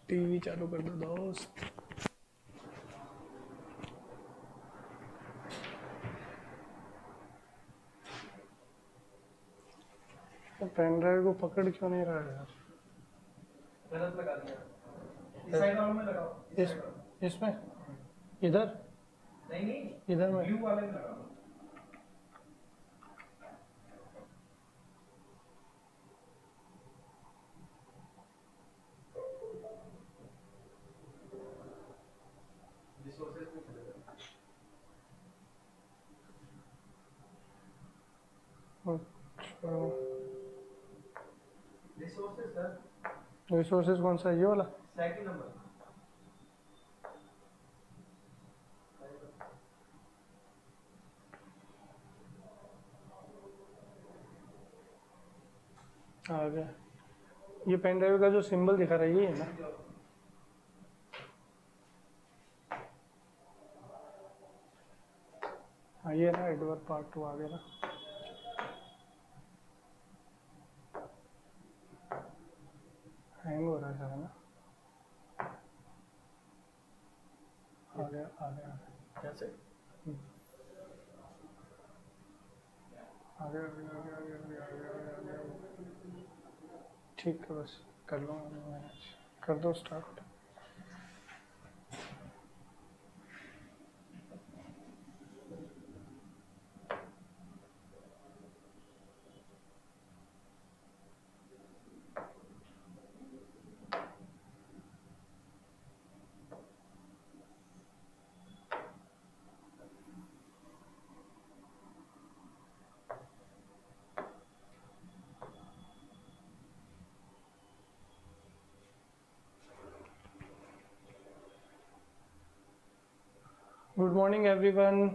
TV चालू कर दो दोस्त। तो पेन ड्राइव को पकड़ क्यों नहीं रहा है यार? गलत लगा दिया। इस साइड वालों में लगाओ। इसमें इधर नहीं नहीं, इधर में ब्लू वाले में लगाओ। रिसोर्सेज में चले जाओ। अच्छा, रिसोर्सेज सर, रिसोर्सेज कौन सा है? ये वाला? Second number. आ गया। ये पेन ड्राइव का जो सिंबल दिखा रहा है ये है ना? हाँ ये ना, एडवर्ब पार्ट 2 आ गया ना। हैंग हो रहा है सर ना? आ गया आ गया आ गया। कैसे? आ गया आ गया आ गया आ गया आ गया आ गया आ गया आ गया। ठीक है, बस कर लूँगा मैं मैनेज। कर दो start. Good morning everyone.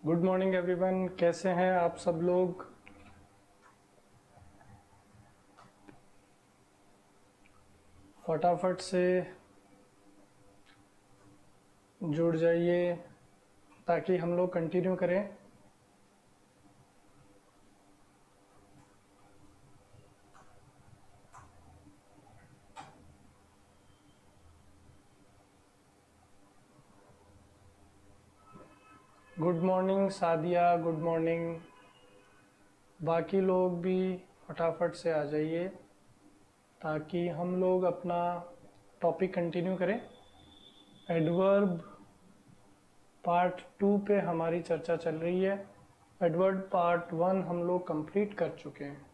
Good morning everyone, कैसे हैं आप सब लोग? फटाफट से जुड़ जाइए ताकि हम लोग कंटिन्यू करें। Good morning Sadia, good morning. बाकी लोग भी फटाफट से आ जाइए ताकि हम लोग अपना टॉपिक कंटिन्यू करें। एडवर्ब पार्ट 2 पे हमारी चर्चा चल रही है। एडवर्ब पार्ट 1 हम लोग कंप्लीट कर चुके हैं।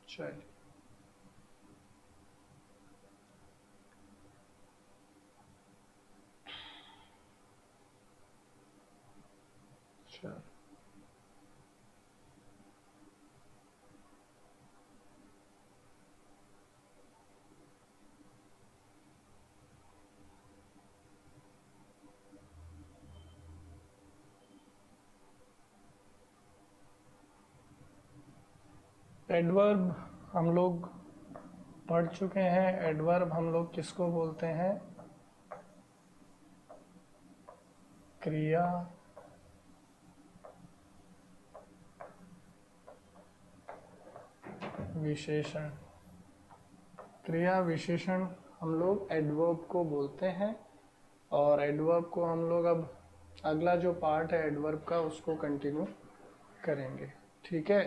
चलिए, चलो एडवर्ब हम लोग पढ़ चुके हैं। एडवर्ब हम लोग किसको बोलते हैं? क्रिया विशेषण। क्रिया विशेषण हम लोग एडवर्ब को बोलते हैं। और एडवर्ब को हम लोग अब अगला जो पार्ट है एडवर्ब का उसको कंटिन्यू करेंगे। ठीक है,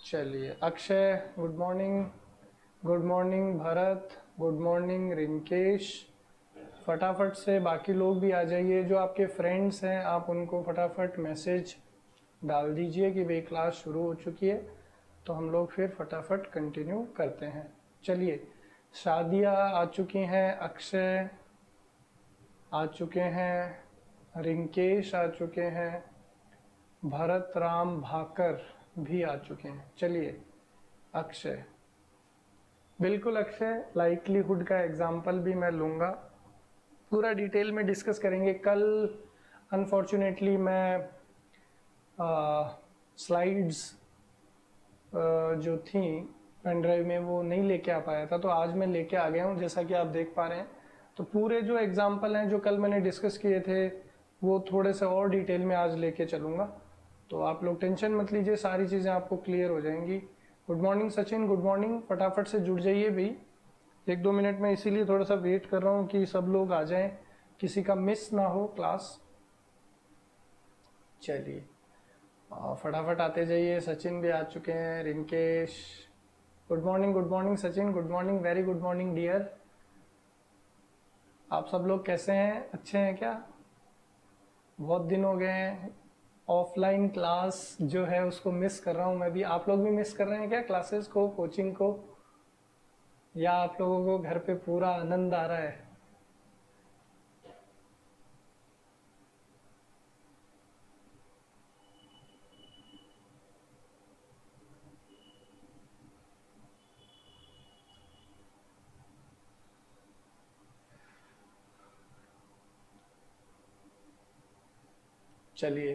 चलिए। Akshay good morning. Good morning Bharat. Good morning Rinkesh. फटाफट से बाकी लोग भी आ जाइए। जो आपके फ्रेंड्स हैं आप उनको फटाफट मैसेज डाल दीजिए कि भाई क्लास शुरू हो चुकी है, तो हम लोग फिर फटाफट कंटिन्यू करते हैं। चलिए, शादिया आ चुकी हैं, अक्षय आ चुके हैं, रिंकेश आ चुके हैं, भरत राम भाकर भी आ चुके हैं। चलिए अक्षय, बिल्कुल अक्षय, लाइक्लीहुड का एग्जाम्पल भी मैं लूँगा। पूरा डिटेल में डिस्कस करेंगे। कल अनफॉर्चुनेटली मैं स्लाइड्स जो थी पेन ड्राइव में वो नहीं लेके आ पाया था, तो आज मैं लेके आ गया हूँ, जैसा कि आप देख पा रहे हैं। तो पूरे जो एग्जाम्पल हैं जो कल मैंने डिस्कस किए थे वो थोड़े से और डिटेल में आज लेके चलूँगा, तो आप लोग टेंशन मत लीजिए, सारी चीज़ें आपको क्लियर हो जाएंगी। Good morning Sachin, good morning, फटाफट से जुड़ जाइए भाई, 1-2 मिनट में इसीलिए थोड़ा सा वेट कर रहा हूँ कि सब लोग आ जाएं, किसी का मिस ना हो क्लास। चलिए फटाफट आते जाइए। सचिन भी आ चुके हैं, Rinkesh, good morning Sachin, good morning, very good morning dear. आप सब लोग कैसे हैं, अच्छे हैं क्या? बहुत दिन हो गए हैं, ऑफलाइन क्लास जो है उसको मिस कर रहा हूँ मैं भी। आप लोग भी मिस कर रहे हैं क्या क्लासेस को, कोचिंग को, या आप लोगों को घर पे पूरा आनंद आ रहा है? चलिए,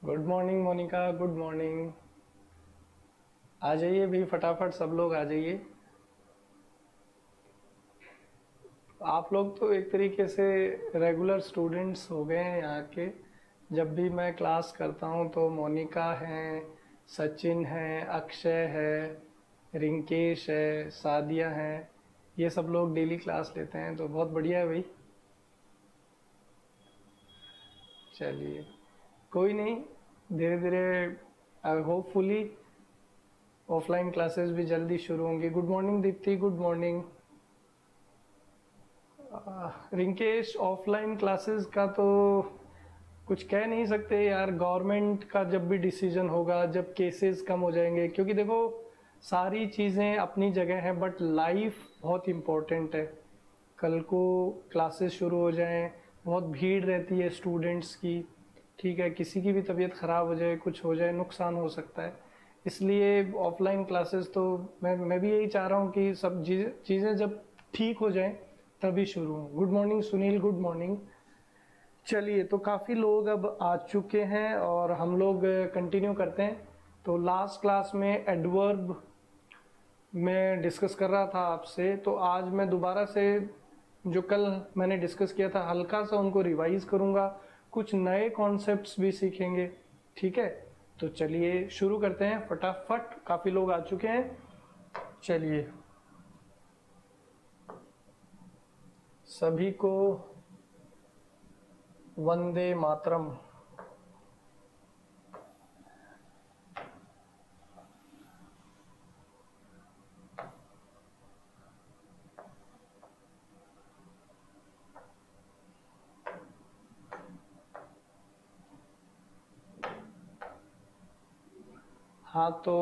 good morning Monica, good morning, आ जाइए भी फटाफट सब लोग आ जाइए। आप लोग तो एक तरीके से रेगुलर स्टूडेंट्स हो गए हैं यहाँ के। जब भी मैं क्लास करता हूँ तो मोनिका हैं, सचिन हैं, अक्षय है, रिंकेश है, सादिया हैं, ये सब लोग डेली क्लास लेते हैं, तो बहुत बढ़िया है भाई। चलिए कोई नहीं, धीरे धीरे होपफुली ऑफलाइन क्लासेस भी जल्दी शुरू होंगी। Good morning Deepti, good morning. Rinkesh, offline classes का तो कुछ कह नहीं सकते यार, गवर्नमेंट का जब भी डिसीजन होगा, जब केसेस कम हो जाएंगे, क्योंकि देखो सारी चीज़ें अपनी जगह हैं बट लाइफ बहुत इम्पोर्टेंट है। कल को क्लासेस शुरू हो जाएं, बहुत भीड़ रहती है स्टूडेंट्स की, ठीक है, किसी की भी तबीयत ख़राब हो जाए, कुछ हो जाए, नुकसान हो सकता है, इसलिए ऑफलाइन क्लासेस तो मैं भी यही चाह रहा हूँ कि सब चीज़ें जब ठीक हो जाएं तभी शुरू हो। Good morning Sunil, good morning. चलिए, तो काफ़ी लोग अब आ चुके हैं और हम लोग कंटिन्यू करते हैं। तो लास्ट क्लास में एडवर्ब में डिस्कस कर रहा था आपसे, तो आज मैं दोबारा से जो कल मैंने डिस्कस किया था हल्का सा उनको रिवाइज करूँगा, कुछ नए कॉन्सेप्ट्स भी सीखेंगे, ठीक है। तो चलिए शुरू करते हैं फटाफट, काफ़ी लोग आ चुके हैं। चलिए, सभी को वंदे मातरम। हाँ, तो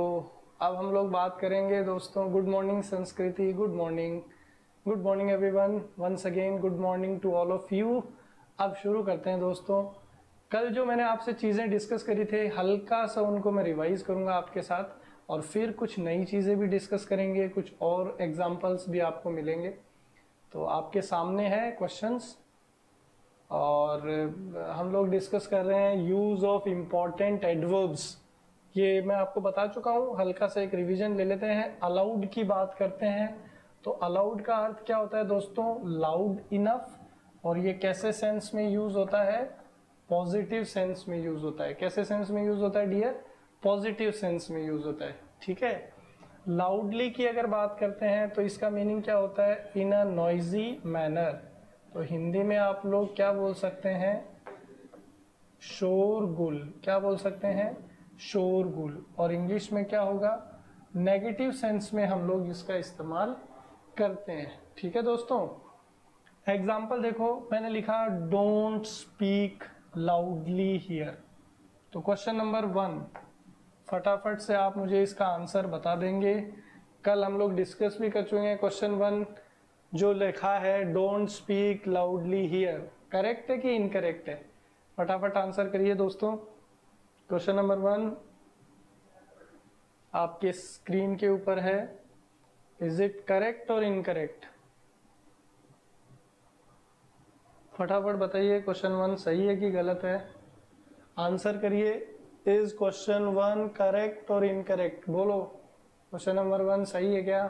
अब हम लोग बात करेंगे दोस्तों। Good morning Sanskriti, good morning everyone, once again good morning to all of you. अब शुरू करते हैं दोस्तों। कल जो मैंने आपसे चीज़ें डिस्कस करी थे हल्का सा उनको मैं रिवाइज करूँगा आपके साथ, और फिर कुछ नई चीज़ें भी डिस्कस करेंगे, कुछ और एग्जाम्पल्स भी आपको मिलेंगे। तो आपके सामने है क्वेश्चंस, और हम लोग डिस्कस कर रहे हैं यूज़ ऑफ इम्पॉर्टेंट एडवर्ब्स। ये मैं आपको बता चुका हूँ, हल्का सा एक रिवीजन ले लेते हैं। अलाउड की बात करते हैं, तो अलाउड का अर्थ क्या होता है दोस्तों? Loud enough. और ये कैसे सेंस में यूज होता है? पॉजिटिव सेंस में यूज होता है। कैसे सेंस में यूज होता है डियर? पॉजिटिव सेंस में यूज होता है, ठीक है। लाउडली की अगर बात करते हैं तो इसका मीनिंग क्या होता है? इन अ नॉइजी मैनर। तो हिंदी में आप लोग क्या बोल सकते हैं? शोरगुल। क्या बोल सकते हैं? शोरगुल। और इंग्लिश में क्या होगा? नेगेटिव सेंस में हम लोग इसका इस्तेमाल करते हैं, ठीक है दोस्तों। एग्जाम्पल देखो, मैंने लिखा डोंट स्पीक लाउडली हियर। तो क्वेश्चन नंबर 1, फटाफट से आप मुझे इसका आंसर बता देंगे। कल हम लोग डिस्कस भी कर चुके हैं क्वेश्चन 1, जो लिखा है don't speak loudly here, correct है कि इनकरेक्ट है? फटाफट आंसर करिए दोस्तों। क्वेश्चन नंबर 1 आपके स्क्रीन के ऊपर है, इज इट करेक्ट और इनकरेक्ट? फटाफट बताइए क्वेश्चन 1 सही है कि गलत है, आंसर करिए। इज क्वेश्चन 1 करेक्ट और इनकरेक्ट, बोलो। क्वेश्चन नंबर 1 सही है क्या?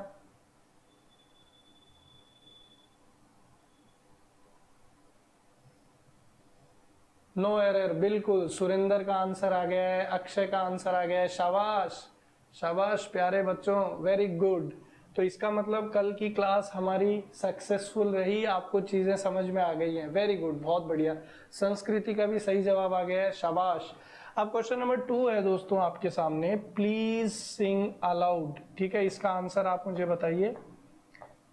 नो एरर, बिल्कुल। सुरेंद्र का आंसर आ गया है, अक्षय का आंसर आ गया है। शाबाश शाबाश प्यारे बच्चों, वेरी गुड। तो इसका मतलब कल की क्लास हमारी सक्सेसफुल रही, आपको चीजें समझ में आ गई हैं। वेरी गुड, बहुत बढ़िया। संस्कृति का भी सही जवाब आ गया है, शाबाश। अब क्वेश्चन नंबर 2 है दोस्तों आपके सामने, प्लीज सिंग अलाउड। ठीक है, इसका आंसर आप मुझे बताइए।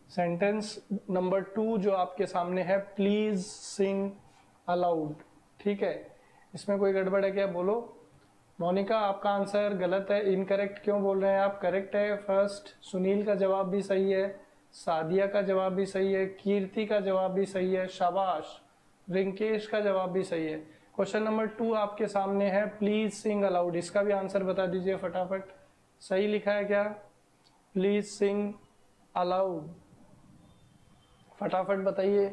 सेंटेंस नंबर 2 जो आपके सामने है, प्लीज सिंग अलाउड। ठीक है, इसमें कोई गड़बड़ है क्या, बोलो। मोनिका आपका आंसर गलत है, इनकरेक्ट क्यों बोल रहे हैं आप? करेक्ट है फर्स्ट। सुनील का जवाब भी सही है, सादिया का जवाब भी सही है, कीर्ति का जवाब भी सही है, शाबाश। रिंकेश का जवाब भी सही है। क्वेश्चन नंबर 2 आपके सामने है, प्लीज सिंग अलाउड। इसका भी आंसर बता दीजिए फटाफट। सही लिखा है क्या? प्लीज सिंग अलाउड, फटाफट बताइए।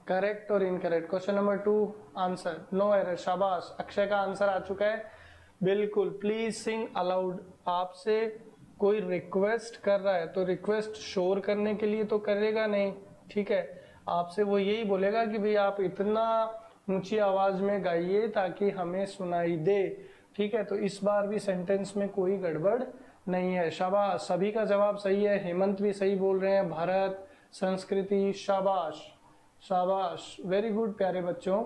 करेक्ट और incorrect. Question number 2 answer no error, शाबाश। अक्षय का आंसर आ चुका है, बिल्कुल। प्लीज सिंग अलाउड, आपसे कोई रिक्वेस्ट कर रहा है तो रिक्वेस्ट शोर करने के लिए तो करेगा नहीं, ठीक है। आपसे वो यही बोलेगा कि भाई आप इतना ऊंची आवाज में गाइए ताकि हमें सुनाई दे, ठीक है। तो इस बार भी सेंटेंस में कोई गड़बड़ नहीं है, शाबाश। सभी का जवाब सही है, हेमंत भी सही बोल रहे हैं, भरत, संस्कृति, शाबाश शाबाश, वेरी गुड प्यारे बच्चों।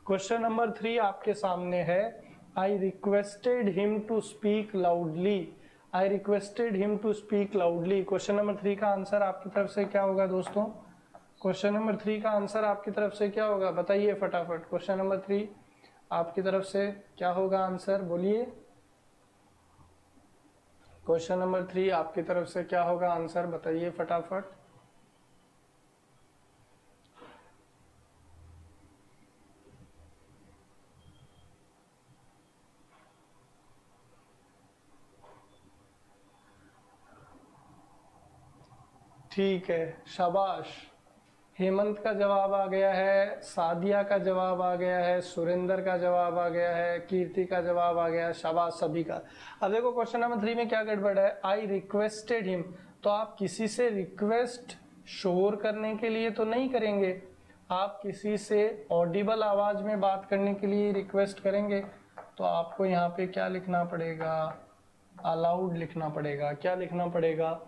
क्वेश्चन नंबर 3 आपके सामने है, I requested him to speak loudly. I requested him to speak loudly. Question number 3 का आंसर आपकी तरफ से क्या होगा दोस्तों? क्वेश्चन नंबर 3 का आंसर आपकी तरफ से क्या होगा, बताइए फटाफट। क्वेश्चन नंबर 3 आपकी तरफ से क्या होगा आंसर, बोलिए। क्वेश्चन नंबर 3 आपकी तरफ से क्या होगा आंसर, बताइए फटाफट। ठीक है, शाबाश। हेमंत का जवाब आ गया है, सादिया का जवाब आ गया है, सुरेंद्र का जवाब आ गया है, कीर्ति का जवाब आ गया है, शाबाश सभी का। अब देखो क्वेश्चन नंबर 3 में क्या गड़बड़ है, आई रिक्वेस्टेड हिम। तो आप किसी से रिक्वेस्ट शोर करने के लिए तो नहीं करेंगे, आप किसी से ऑडिबल आवाज में बात करने के लिए रिक्वेस्ट करेंगे। तो आपको यहाँ पे क्या लिखना पड़ेगा, अलाउड लिखना पड़ेगा। क्या लिखना पड़ेगा?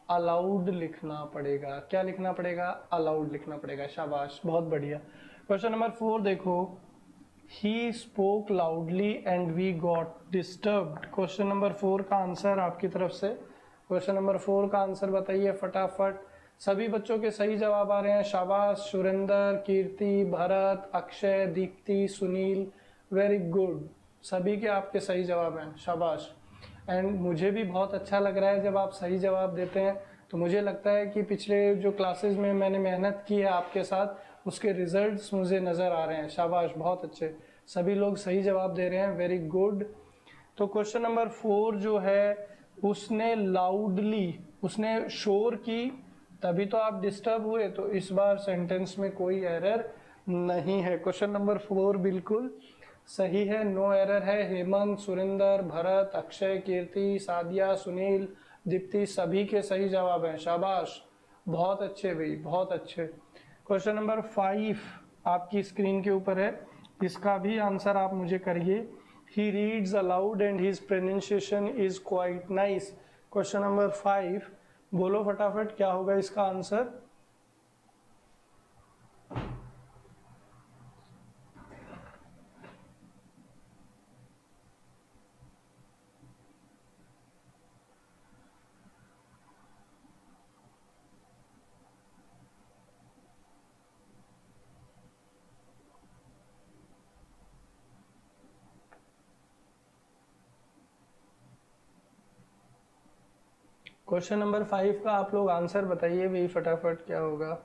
अलाउड लिखना पड़ेगा। क्या लिखना पड़ेगा? अलाउड लिखना पड़ेगा, शाबाश, बहुत बढ़िया। क्वेश्चन नंबर 4 देखो, he spoke loudly and we got disturbed. Question number 4 का आंसर आपकी तरफ से, क्वेश्चन नंबर 4 का आंसर बताइए फटाफट। सभी बच्चों के सही जवाब आ रहे हैं, शाबाश। सुरेंद्र, कीर्ति, भरत, अक्षय, दीप्ति, सुनील, वेरी गुड। सभी के आपके सही जवाब हैं, शाबाश। एंड मुझे भी बहुत अच्छा लग रहा है जब आप सही जवाब देते हैं, तो मुझे लगता है कि पिछले जो क्लासेस में मैंने मेहनत की है आपके साथ, उसके रिजल्ट्स मुझे नज़र आ रहे हैं, शाबाश, बहुत अच्छे। सभी लोग सही जवाब दे रहे हैं, वेरी गुड। तो क्वेश्चन नंबर 4 जो है, उसने लाउडली, उसने शोर की, तभी तो आप डिस्टर्ब हुए। तो इस बार सेंटेंस में कोई एरर नहीं है, क्वेश्चन नंबर 4 बिल्कुल सही है, नो एरर है। हेमंत, सुरेंद्र, भरत, अक्षय, कीर्ति, सादिया, सुनील, दीप्ति, सभी के सही जवाब हैं, शाबाश, बहुत अच्छे भाई, बहुत अच्छे। क्वेश्चन नंबर 5 आपकी स्क्रीन के ऊपर है, इसका भी आंसर आप मुझे करिए। He reads allowed and his pronunciation is quite nice. Question number 5, बोलो फटाफट क्या होगा इसका आंसर। क्वेश्चन नंबर 5 का आप लोग आंसर बताइए भाई फटाफट, क्या होगा।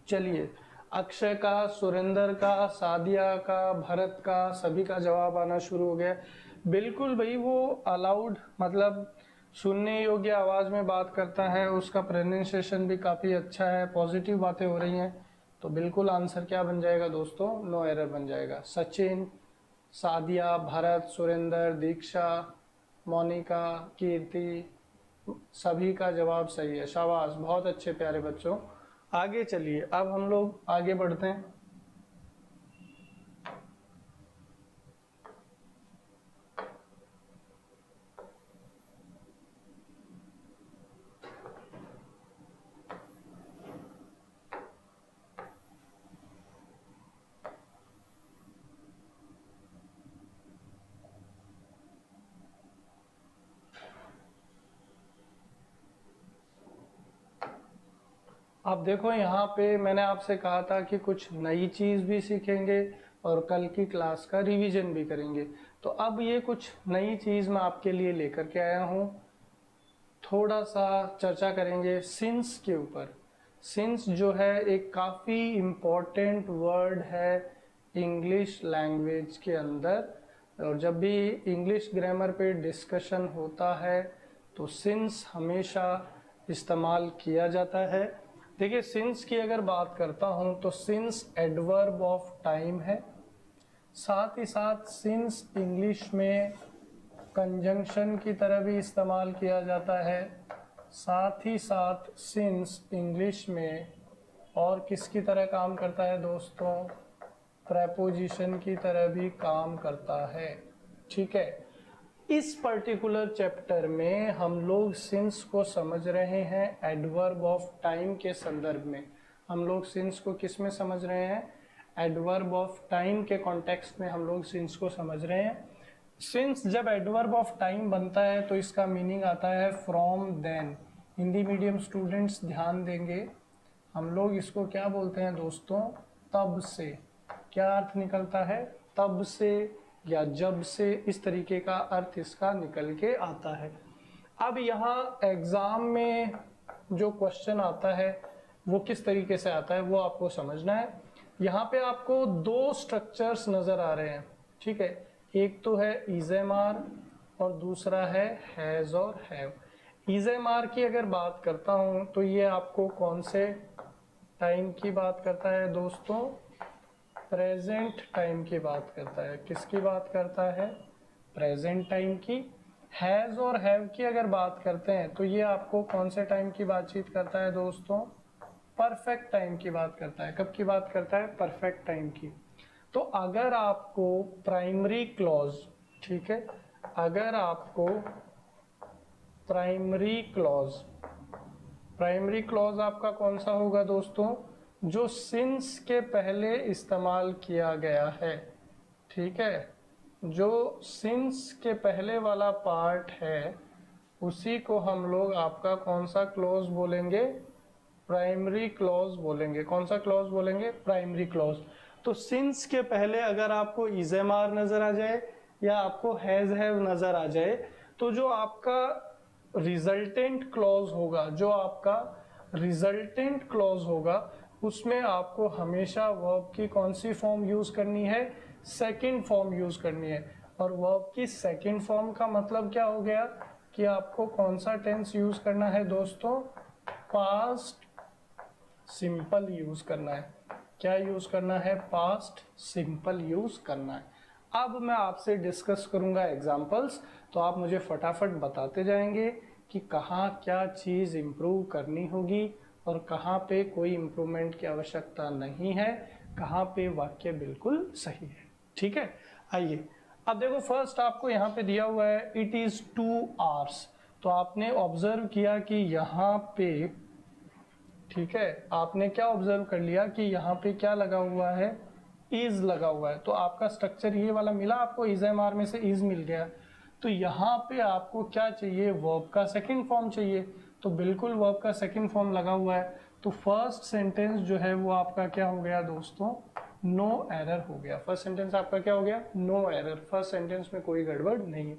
चलिए, अक्षय का, सुरेंद्र का, सादिया का, भरत का, सभी का जवाब आना शुरू हो गया। बिल्कुल भाई, वो अलाउड मतलब सुनने योग्य आवाज में बात करता है, उसका प्रोनाउंसिएशन भी काफी अच्छा है, पॉजिटिव बातें हो रही हैं। तो बिल्कुल आंसर क्या बन जाएगा दोस्तों, नो एरर बन जाएगा। सचिन, सादिया, भरत, सुरेंद्र, दीक्षा, मोनिका, कीर्ति, सभी का जवाब सही है। शाबाश, बहुत अच्छे प्यारे बच्चों। आगे चलिए, अब हम लोग आगे बढ़ते हैं। अब देखो, यहाँ पे मैंने आपसे कहा था कि कुछ नई चीज़ भी सीखेंगे और कल की क्लास का रिवीजन भी करेंगे। तो अब ये कुछ नई चीज़ मैं आपके लिए लेकर के आया हूँ। थोड़ा सा चर्चा करेंगे सिंस के ऊपर। सिंस जो है एक काफ़ी इम्पोर्टेंट वर्ड है इंग्लिश लैंग्वेज के अंदर, और जब भी इंग्लिश ग्रामर पे डिस्कशन होता है तो सिंस हमेशा इस्तेमाल किया जाता है। देखिए, सिंस की अगर बात करता हूँ तो सिंस एडवर्ब ऑफ टाइम है। साथ ही साथ सिंस इंग्लिश में कंजंक्शन की तरह भी इस्तेमाल किया जाता है। साथ ही साथ सिंस इंग्लिश में और किसकी तरह काम करता है दोस्तों, प्रेपोजिशन की तरह भी काम करता है। ठीक है, इस पर्टिकुलर चैप्टर में हम लोग सिंस को समझ रहे हैं एडवर्ब ऑफ टाइम के संदर्भ में। हम लोग सिंस को किस में समझ रहे हैं, एडवर्ब ऑफ टाइम के कॉन्टेक्स्ट में हम लोग सिंस को समझ रहे हैं। सिंस जब एडवर्ब ऑफ टाइम बनता है तो इसका मीनिंग आता है from then. Hindi medium students ध्यान देंगे, हम लोग इसको क्या बोलते हैं दोस्तों, तब से। क्या अर्थ निकलता है, तब से या जब से, इस तरीके का अर्थ इसका निकल के आता है। अब यहाँ एग्जाम में जो क्वेश्चन आता है वो किस तरीके से आता है वो आपको समझना है। यहाँ पे आपको दो स्ट्रक्चर्स नजर आ रहे हैं। ठीक है, एक तो है इजेमार और दूसरा है हैज और हैव। इजेमार की अगर बात करता हूँ तो ये आपको कौन से टाइम की बात करता है दोस्तों, प्रेजेंट टाइम की बात करता है। किसकी बात करता है, प्रेजेंट टाइम की। हैज और हैव की अगर बात करते हैं तो ये आपको कौन से टाइम की बातचीत करता है दोस्तों, परफेक्ट टाइम की बात करता है। कब की बात करता है, परफेक्ट टाइम की। तो अगर आपको प्राइमरी क्लॉज, ठीक है, अगर आपको प्राइमरी क्लॉज आपका कौन सा होगा दोस्तों, जो सिंस के पहले इस्तेमाल किया गया है। ठीक है, जो सिंस के पहले वाला पार्ट है उसी को हम लोग आपका कौन सा क्लॉज बोलेंगे, प्राइमरी क्लॉज बोलेंगे। कौन सा क्लॉज बोलेंगे, प्राइमरी क्लॉज। तो सिंस के पहले अगर आपको इजेमार नजर आ जाए या आपको हैज हैव नजर आ जाए तो जो आपका रिजल्टेंट क्लॉज होगा, जो आपका रिजल्टेंट क्लॉज होगा उसमें आपको हमेशा वर्ब की कौन सी फॉर्म यूज करनी है, सेकंड फॉर्म यूज करनी है। और वर्ब की सेकंड फॉर्म का मतलब क्या हो गया कि आपको कौन सा टेंस यूज करना है दोस्तों, पास्ट सिंपल यूज करना है। क्या यूज करना है, पास्ट सिंपल यूज करना है। अब मैं आपसे डिस्कस करूंगा एग्जांपल्स, तो आप मुझे फटाफट बताते जाएंगे कि कहाँ क्या चीज इंप्रूव करनी होगी और कहाँ पे कोई इंप्रूवमेंट की आवश्यकता नहीं है, कहाँ पे वाक्य बिल्कुल सही है। ठीक है, आइए अब देखो, फर्स्ट आपको यहाँ पे दिया हुआ है इट इज 2 hours। तो आपने ऑब्जर्व किया कि यहाँ पे, ठीक है, आपने क्या ऑब्जर्व कर लिया कि यहाँ पे क्या लगा हुआ है, इज लगा हुआ है। तो आपका स्ट्रक्चर ये वाला मिला आपको, इजेमार में से इज मिल गया। तो यहाँ पे आपको क्या चाहिए, वर्ब का सेकंड फॉर्म चाहिए। तो बिल्कुल वर्ब का सेकंड फॉर्म लगा हुआ है। तो फर्स्ट सेंटेंस जो है वो आपका क्या हो गया दोस्तों, नो एरर हो गया। फर्स्ट सेंटेंस आपका क्या हो गया, नो एरर। फर्स्ट सेंटेंस में कोई गड़बड़ नहीं है।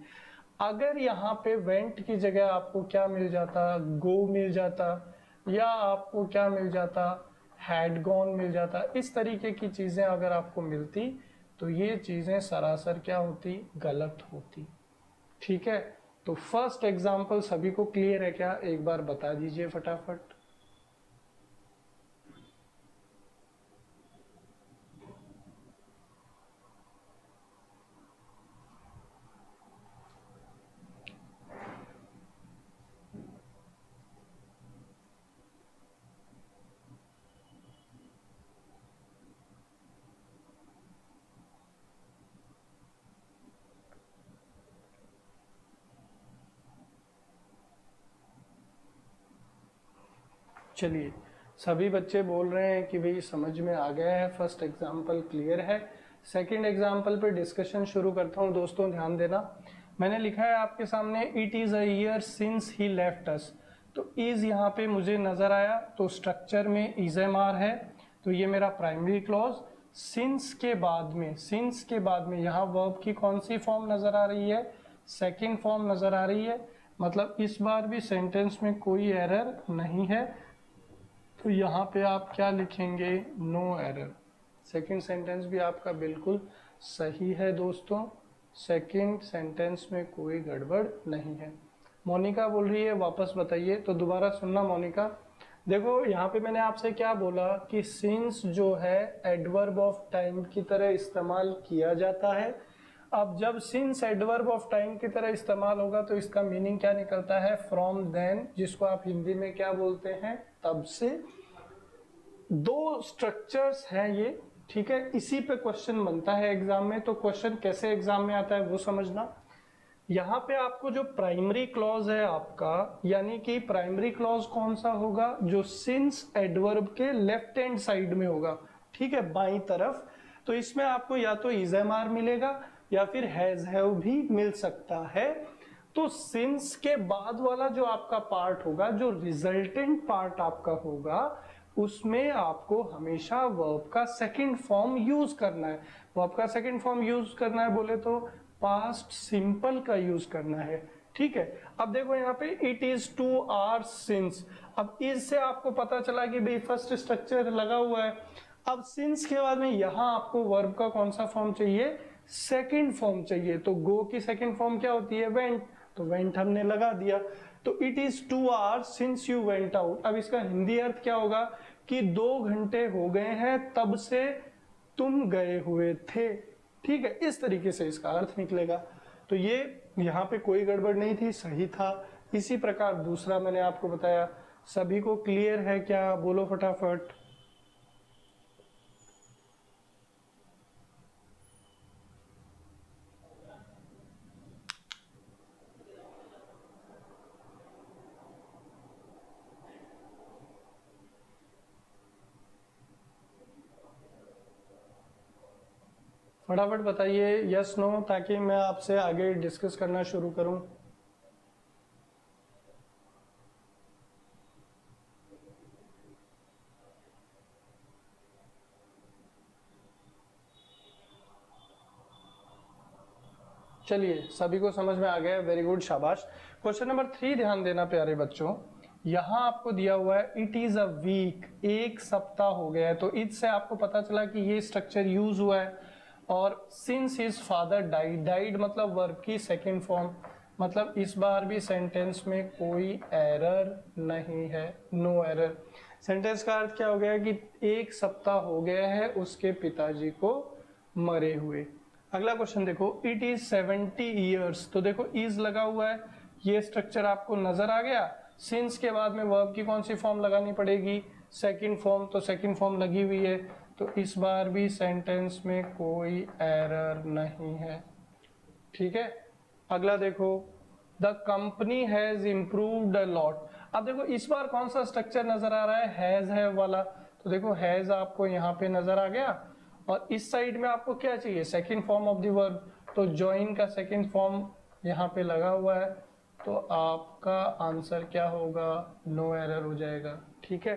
अगर यहाँ पे वेंट की जगह आपको क्या मिल जाता, गो मिल जाता, या आपको क्या मिल जाता, हैड गॉन मिल जाता, इस तरीके की चीजें अगर आपको मिलती तो ये चीजें सरासर क्या होती, गलत होती। ठीक है, तो फर्स्ट एग्जांपल सभी को क्लियर है क्या, एक बार बता दीजिए फटाफट। चलिए, सभी बच्चे बोल रहे हैं कि भाई समझ में आ गया है, फर्स्ट एग्जाम्पल क्लियर है। सेकंड एग्जाम्पल पे डिस्कशन शुरू करता हूँ। दोस्तों ध्यान देना, मैंने लिखा है आपके सामने it is a year since he left अस। तो इज यहाँ पे मुझे नजर आया, तो स्ट्रक्चर में इज एम आर है, तो ये मेरा प्राइमरी क्लॉज। सिंस के बाद में यहाँ वर्ब की कौन सी फॉर्म नजर आ रही है? सेकंड फॉर्म नजर आ रही है, मतलब इस बार भी सेंटेंस में कोई एरर नहीं है। तो यहाँ पे आप क्या लिखेंगे? No error. सेकंड सेंटेंस भी आपका बिल्कुल सही है दोस्तों, सेकंड सेंटेंस में कोई गड़बड़ नहीं है। मोनिका बोल रही है वापस बताइए, तो दोबारा सुनना मोनिका। देखो यहाँ पे मैंने आपसे क्या बोला कि सिंस जो है एडवर्ब ऑफ टाइम की तरह इस्तेमाल किया जाता है। अब जब सिंस एडवर्ब ऑफ टाइम की तरह इस्तेमाल होगा तो इसका मीनिंग क्या निकलता है? फ्रॉम देन, जिसको आप हिंदी में क्या बोलते हैं? तब से। दो स्ट्रक्चर्स हैं ये, ठीक है। इसी पे क्वेश्चन बनता है एग्जाम में। तो क्वेश्चन कैसे एग्जाम में आता है वो समझना। यहाँ पे आपको जो प्राइमरी क्लॉज है आपका, यानी कि प्राइमरी क्लॉज कौन सा होगा? जो सिंस एडवर्ब के लेफ्ट हैंड साइड में होगा, ठीक है, बाईं तरफ। तो इसमें आपको या तो इज एम आर मिलेगा या फिर हैज हैव भी मिल सकता है। तो सिंस के बाद वाला जो आपका पार्ट होगा, जो रिजल्टेंट पार्ट आपका होगा, उसमें आपको हमेशा वर्ब का सेकंड फॉर्म यूज करना है। वर्ब का सेकंड फॉर्म यूज करना है बोले तो पास्ट सिंपल का यूज करना है, ठीक है। अब देखो यहाँ पे it is two hours since. अब इज से आपको पता चला कि भाई फर्स्ट स्ट्रक्चर लगा हुआ है। अब सिंस के बाद में यहाँ आपको वर्ब का कौन सा फॉर्म चाहिए? सेकंड फॉर्म चाहिए। तो गो की सेकंड फॉर्म क्या होती है? वेंट। तो वेंट हमने लगा दिया। तो it is 2 hours since you went out. अब इसका हिंदी अर्थ क्या होगा कि 2 घंटे हो गए हैं तब से तुम गए हुए थे, ठीक है। इस तरीके से इसका अर्थ निकलेगा। तो ये यहाँ पे कोई गड़बड़ नहीं थी, सही था। इसी प्रकार दूसरा मैंने आपको बताया। सभी को क्लियर है क्या? बोलो फटाफट। फटाफट बताइए यस नो, ताकि मैं आपसे आगे डिस्कस करना शुरू करूं। चलिए, सभी को समझ में आ गया, वेरी गुड, शाबाश। क्वेश्चन नंबर 3 ध्यान देना प्यारे बच्चों। यहाँ आपको दिया हुआ है इट इज अ वीक, एक सप्ताह हो गया है। तो इससे आपको पता चला कि ये स्ट्रक्चर यूज हुआ है। और since his father died, died मतलब वर्ब की सेकंड फॉर्म, मतलब इस बार भी सेंटेंस में कोई एरर नहीं है, नो एरर। सेंटेंस का अर्थ क्या हो गया कि एक सप्ताह हो गया है उसके पिताजी को मरे हुए। अगला क्वेश्चन देखो, इट इज 70 ईयर्स। तो देखो इज लगा हुआ है, ये स्ट्रक्चर आपको नजर आ गया। सिंस के बाद में वर्ब की कौन सी फॉर्म लगानी पड़ेगी? Second form. तो सेकंड फॉर्म लगी हुई है, तो इस बार भी सेंटेंस में कोई एरर नहीं है, ठीक है। अगला देखो, the company has improved a lot. अब देखो इस बार कौन सा स्ट्रक्चर नजर आ रहा है? हैज है वाला। तो देखो हैज आपको यहाँ पे नजर आ गया, और इस साइड में आपको क्या चाहिए? Second form of the verb. तो जॉइन का सेकंड फॉर्म यहाँ पे लगा हुआ है, तो आपका आंसर क्या होगा? नो एरर हो जाएगा, ठीक है।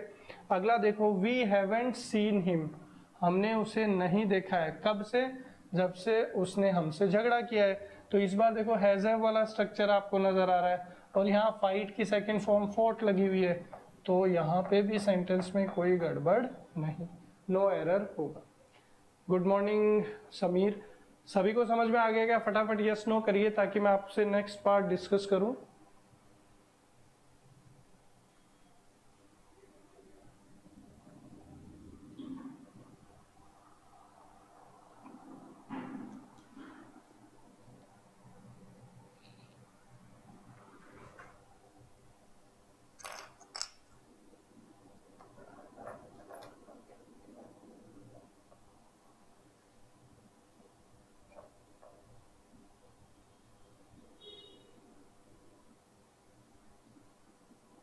अगला देखो, वी हैवेंट सीन हिम, हमने उसे नहीं देखा है। कब से? जब से उसने हमसे झगड़ा किया है। तो इस बार देखो हैज हैव वाला स्ट्रक्चर आपको नजर आ रहा है, और यहाँ फाइट की सेकंड फॉर्म फोर्ट लगी हुई है। तो यहाँ पे भी सेंटेंस में कोई गड़बड़ नहीं, नो एरर होगा। गुड मॉर्निंग समीर, सभी को समझ में आ गया क्या? फटाफट यस नो करिए ताकि मैं आपसे नेक्स्ट पार्ट डिस्कस करूं।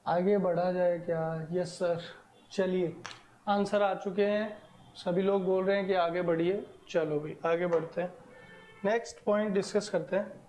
आगे बढ़ा जाए क्या? Yes sir. चलिए आंसर आ चुके हैं, सभी लोग बोल रहे हैं कि आगे बढ़िए। चलो भाई आगे बढ़ते हैं, नेक्स्ट पॉइंट डिस्कस करते हैं।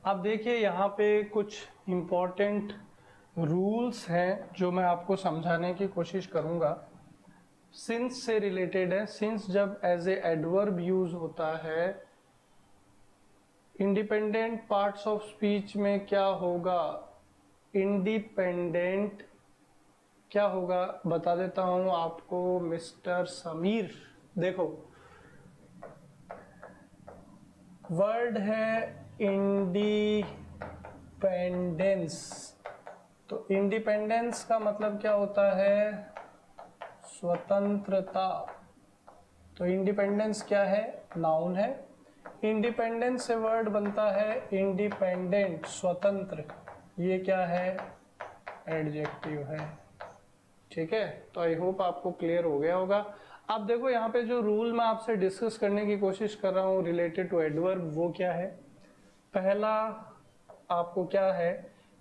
अब देखिए यहाँ पे कुछ इम्पोर्टेंट रूल्स हैं जो मैं आपको समझाने की कोशिश करूँगा। सिंस से रिलेटेड है। सिंस जब एज ए एडवर्ब यूज होता है, इंडिपेंडेंट पार्ट्स ऑफ स्पीच में क्या होगा? इंडिपेंडेंट क्या होगा बता देता हूं आपको मिस्टर समीर। देखो वर्ड है इंडिपेंडेंस, तो इंडिपेंडेंस का मतलब क्या होता है? स्वतंत्रता। तो इंडिपेंडेंस क्या है? नाउन है। इंडिपेंडेंस से वर्ड बनता है इंडिपेंडेंट, स्वतंत्र। ये क्या है? एडजेक्टिव है। ठीक है, तो आई होप आपको क्लियर हो गया होगा। अब देखो यहाँ पे जो रूल मैं आपसे डिस्कस करने की कोशिश कर रहा हूँ रिलेटेड टू एडवर्ब, वो क्या है? पहला आपको क्या है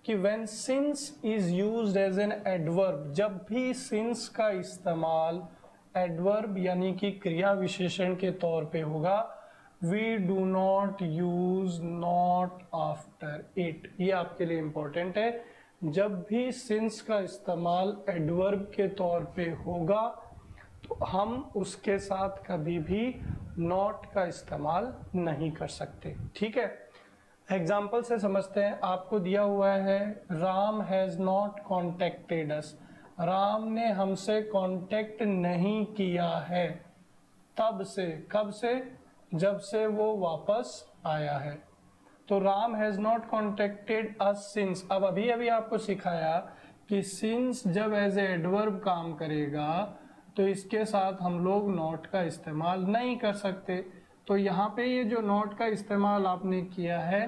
कि when since is used as an adverb, जब भी सिंस का इस्तेमाल एडवर्ब यानी कि क्रिया विशेषण के तौर पे होगा, we do not use not after it. ये आपके लिए इंपॉर्टेंट है। जब भी सिंस का इस्तेमाल एडवर्ब के तौर पे होगा तो हम उसके साथ कभी भी नॉट का इस्तेमाल नहीं कर सकते। ठीक है, एग्जाम्पल से समझते हैं। आपको दिया हुआ है राम हैज नॉट कॉन्टेक्टेड अस, राम ने हमसे कांटेक्ट नहीं किया है तब से। कब से? जब से वो वापस आया है। तो Ram has not contacted us since. अब अभी अभी आपको सिखाया कि सिंस जब एज ए एडवर्ब काम करेगा तो इसके साथ हम लोग नॉट का इस्तेमाल नहीं कर सकते। तो यहाँ पे ये जो नॉट का इस्तेमाल आपने किया है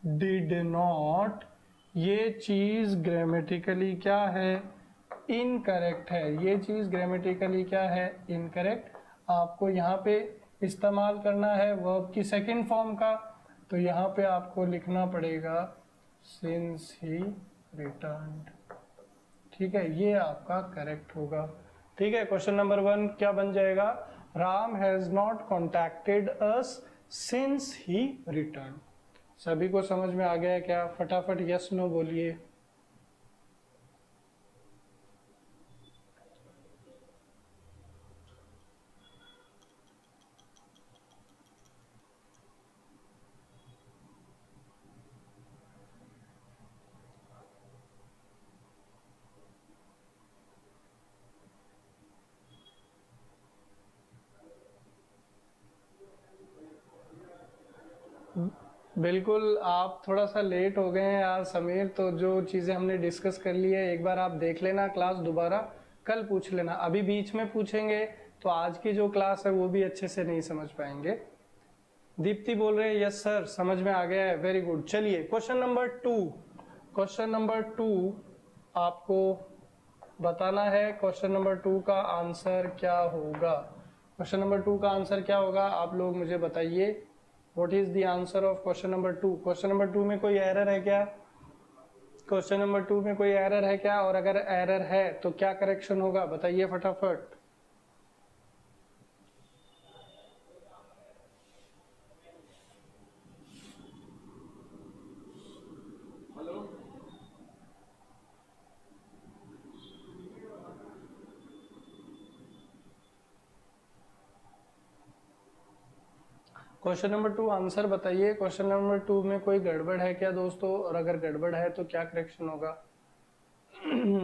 डिड नॉट, ये चीज ग्रामेटिकली क्या है? इनकरेक्ट है। ये चीज ग्रामेटिकली क्या है? इनकरेक्ट। आपको यहाँ पे इस्तेमाल करना है वर्ब की सेकंड फॉर्म का, तो यहाँ पे आपको लिखना पड़ेगा सिंस ही रिटर्न्ड। ठीक है, ये आपका करेक्ट होगा। ठीक है, क्वेश्चन नंबर 1 क्या बन जाएगा? Ram has not contacted us since he return. सभी को समझ में आ गया है क्या? फटाफट यस नो बोलिए। बिल्कुल, आप थोड़ा सा लेट हो गए हैं यार समीर, तो जो चीज़ें हमने डिस्कस कर ली है एक बार आप देख लेना, क्लास दोबारा कल पूछ लेना। अभी बीच में पूछेंगे तो आज की जो क्लास है वो भी अच्छे से नहीं समझ पाएंगे। दीप्ति बोल रहे हैं यस सर समझ में आ गया है, वेरी गुड। चलिए क्वेश्चन नंबर 2, क्वेश्चन नंबर 2 आपको बताना है। क्वेश्चन नंबर 2 का आंसर क्या होगा? क्वेश्चन नंबर 2 का आंसर क्या होगा आप लोग मुझे बताइए। What is the answer of question number 2? Question number 2 में कोई एरर है क्या? क्वेश्चन नंबर 2 में कोई एरर है क्या? और अगर एरर है तो क्या करेक्शन होगा बताइए फटाफट। क्वेश्चन नंबर 2 आंसर बताइए। क्वेश्चन नंबर 2 में कोई गड़बड़ है क्या दोस्तों? और अगर गड़बड़ है तो क्या करेक्शन होगा?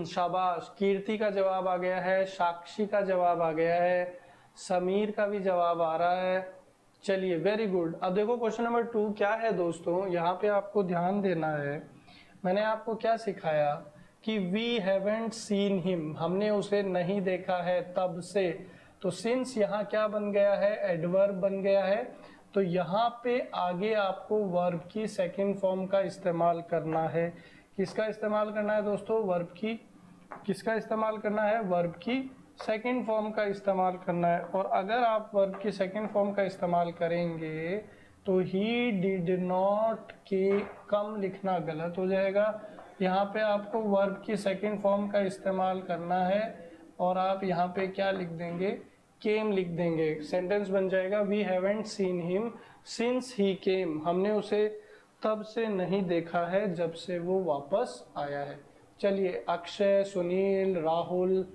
शाबाश, कीर्ति का जवाब आ गया है, साक्षी का जवाब आ गया है, समीर का भी जवाब आ रहा है। चलिए वेरी गुड। अब देखो क्वेश्चन नंबर 2 क्या है दोस्तों, यहाँ पे आपको ध्यान देना है। मैंने आपको क्या सिखाया कि वी हैवेंट सीन हिम, हमने उसे नहीं देखा है तब से। तो सिंस यहाँ क्या बन गया है? एडवर्ब बन गया है। तो यहाँ पे आगे आपको वर्ब की सेकंड फॉर्म का इस्तेमाल करना है। किसका इस्तेमाल करना है दोस्तों? वर्ब की किसका इस्तेमाल करना है? वर्ब की सेकंड फॉर्म का इस्तेमाल करना है। और अगर आप वर्ब की सेकंड फॉर्म का इस्तेमाल करेंगे तो ही डिड नॉट के कम लिखना गलत हो जाएगा। यहाँ पे आपको वर्ब की सेकंड फॉर्म का इस्तेमाल करना है और आप यहाँ पे क्या लिख देंगे? केम लिख देंगे। सेंटेंस बन जाएगा we haven't seen him since he came. हमने उसे तब से नहीं देखा है जब से वो वापस आया है। चलिए, अक्षय, सुनील, राहुल,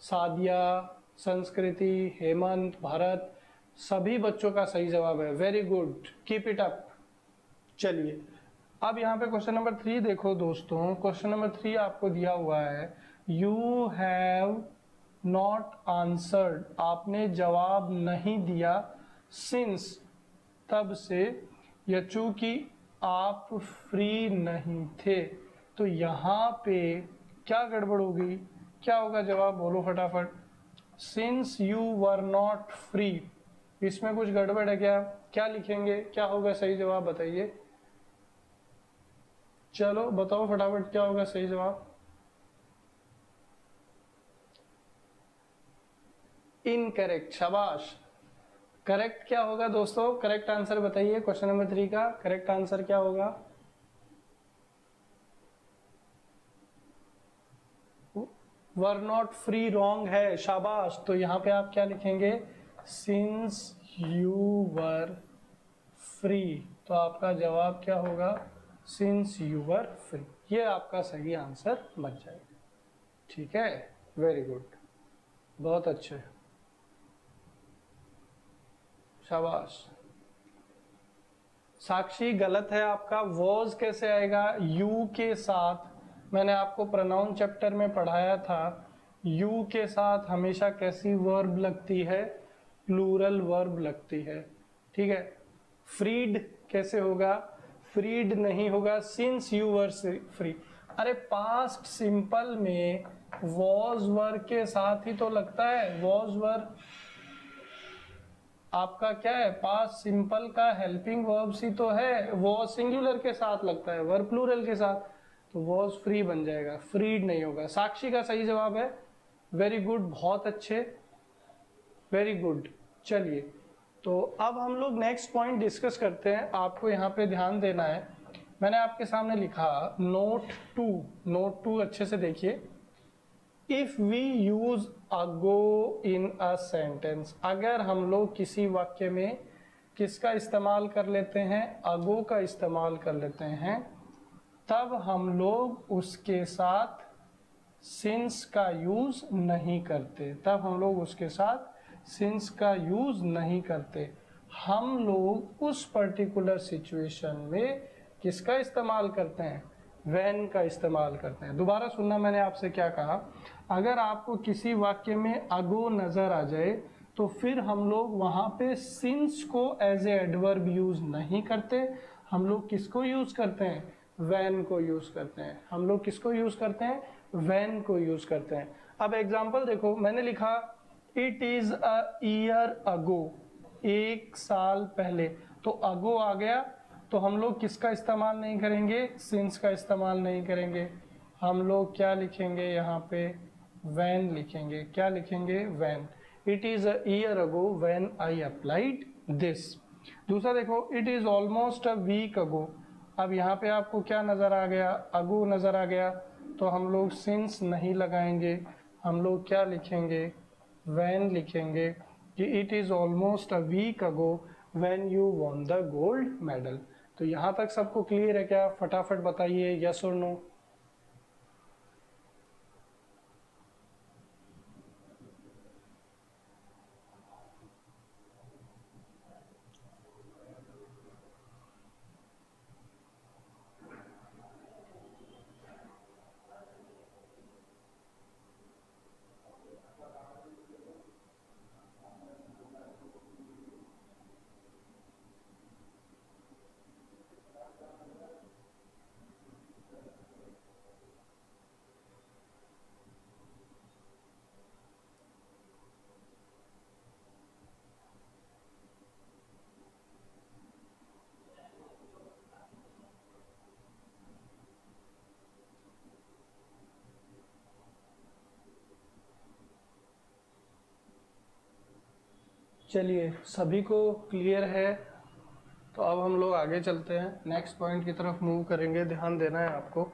सादिया, संस्कृति, हेमंत, भरत, सभी बच्चों का सही जवाब है। Very good, keep it up. चलिए, अब यहाँ पे क्वेश्चन नंबर 3 देखो दोस्तों। क्वेश्चन नंबर 3 आपको दिया हुआ है, यू हैव नॉट आंसर्ड, आपने जवाब नहीं दिया, सिंस, तब से, या चूंकि आप फ्री नहीं थे। तो यहाँ पे क्या गड़बड़ होगी? क्या होगा जवाब? बोलो फटाफट। Since you were not free, इसमें कुछ गड़बड़ है क्या? क्या लिखेंगे? क्या होगा सही जवाब? बताइए, चलो बताओ फटाफट, क्या होगा सही जवाब? इनकरेक्ट, शाबाश। करेक्ट क्या होगा दोस्तों? करेक्ट आंसर बताइए क्वेश्चन नंबर 3 का करेक्ट आंसर क्या होगा? वर नॉट फ्री रॉन्ग है, शाबाश। तो यहाँ पे आप क्या लिखेंगे? Since you were free. तो आपका जवाब क्या होगा? Since you were free. ये आपका सही आंसर बन जाएगा। ठीक है, वेरी गुड, बहुत अच्छे, शाबाश। साक्षी गलत है आपका। वॉज कैसे आएगा? यू के साथ, मैंने आपको प्रोनाउन चैप्टर में पढ़ाया था, यू के साथ हमेशा कैसी वर्ब लगती है? प्लूरल वर्ब लगती है। ठीक है। फ्रीड कैसे होगा? फ्रीड नहीं होगा, सिंस यू वर फ्री। अरे पास्ट सिंपल में वॉज वर के साथ ही तो लगता है। वॉज वर आपका क्या है? पास्ट सिंपल का हेल्पिंग वर्ब्स ही तो है। वॉज सिंगुलर के साथ लगता है, वर्ब प्लूरल के साथ, तो वॉज फ्री बन जाएगा, फ्रीड नहीं होगा। साक्षी का सही जवाब है। वेरी गुड, बहुत अच्छे, वेरी गुड। चलिए, तो अब हम लोग नेक्स्ट पॉइंट डिस्कस करते हैं। आपको यहाँ पे ध्यान देना है, मैंने आपके सामने लिखा नोट 2। नोट 2 अच्छे से देखिए। If we use ago in a sentence, अगर हम लोग किसी वाक्य में किसका इस्तेमाल कर लेते हैं? अगो का इस्तेमाल कर लेते हैं, तब हम लोग उसके साथ सिंस का यूज नहीं करते। तब हम लोग उसके साथ सिंस का यूज नहीं करते। हम लोग उस पर्टिकुलर सिचुएशन में किसका इस्तेमाल करते हैं? व्हेन का इस्तेमाल करते हैं। दोबारा सुनना, मैंने आपसे क्या कहा, अगर आपको किसी वाक्य में अगो नजर आ जाए तो फिर हम लोग वहां पे सिंस को एज ए एडवर्ब यूज नहीं करते। हम लोग किसको यूज करते हैं? व्हेन को यूज करते हैं। हम लोग किसको यूज करते हैं? व्हेन को यूज करते हैं। अब एग्जांपल देखो, मैंने लिखा इट इज अ ईयर अगो, एक साल पहले। तो अगो आ गया, तो हम लोग किसका इस्तेमाल नहीं करेंगे? सिंस का इस्तेमाल नहीं करेंगे। हम लोग क्या लिखेंगे यहाँ पे? व्हेन लिखेंगे। क्या लिखेंगे? When. It is a year ago when I applied this. दूसरा देखो, it is almost a week ago. अब यहाँ पे आपको क्या नजर आ गया? अगो नजर आ गया, तो हम लोग सिंस नहीं लगाएंगे, हम लोग क्या लिखेंगे? व्हेन लिखेंगे कि it is almost a week ago when you won the gold medal. तो यहाँ तक सबको क्लियर है क्या? फटाफट बताइए, यस और नो। चलिए, सभी को क्लियर है तो अब हम लोग आगे चलते हैं, नेक्स्ट पॉइंट की तरफ मूव करेंगे। ध्यान देना है आपको।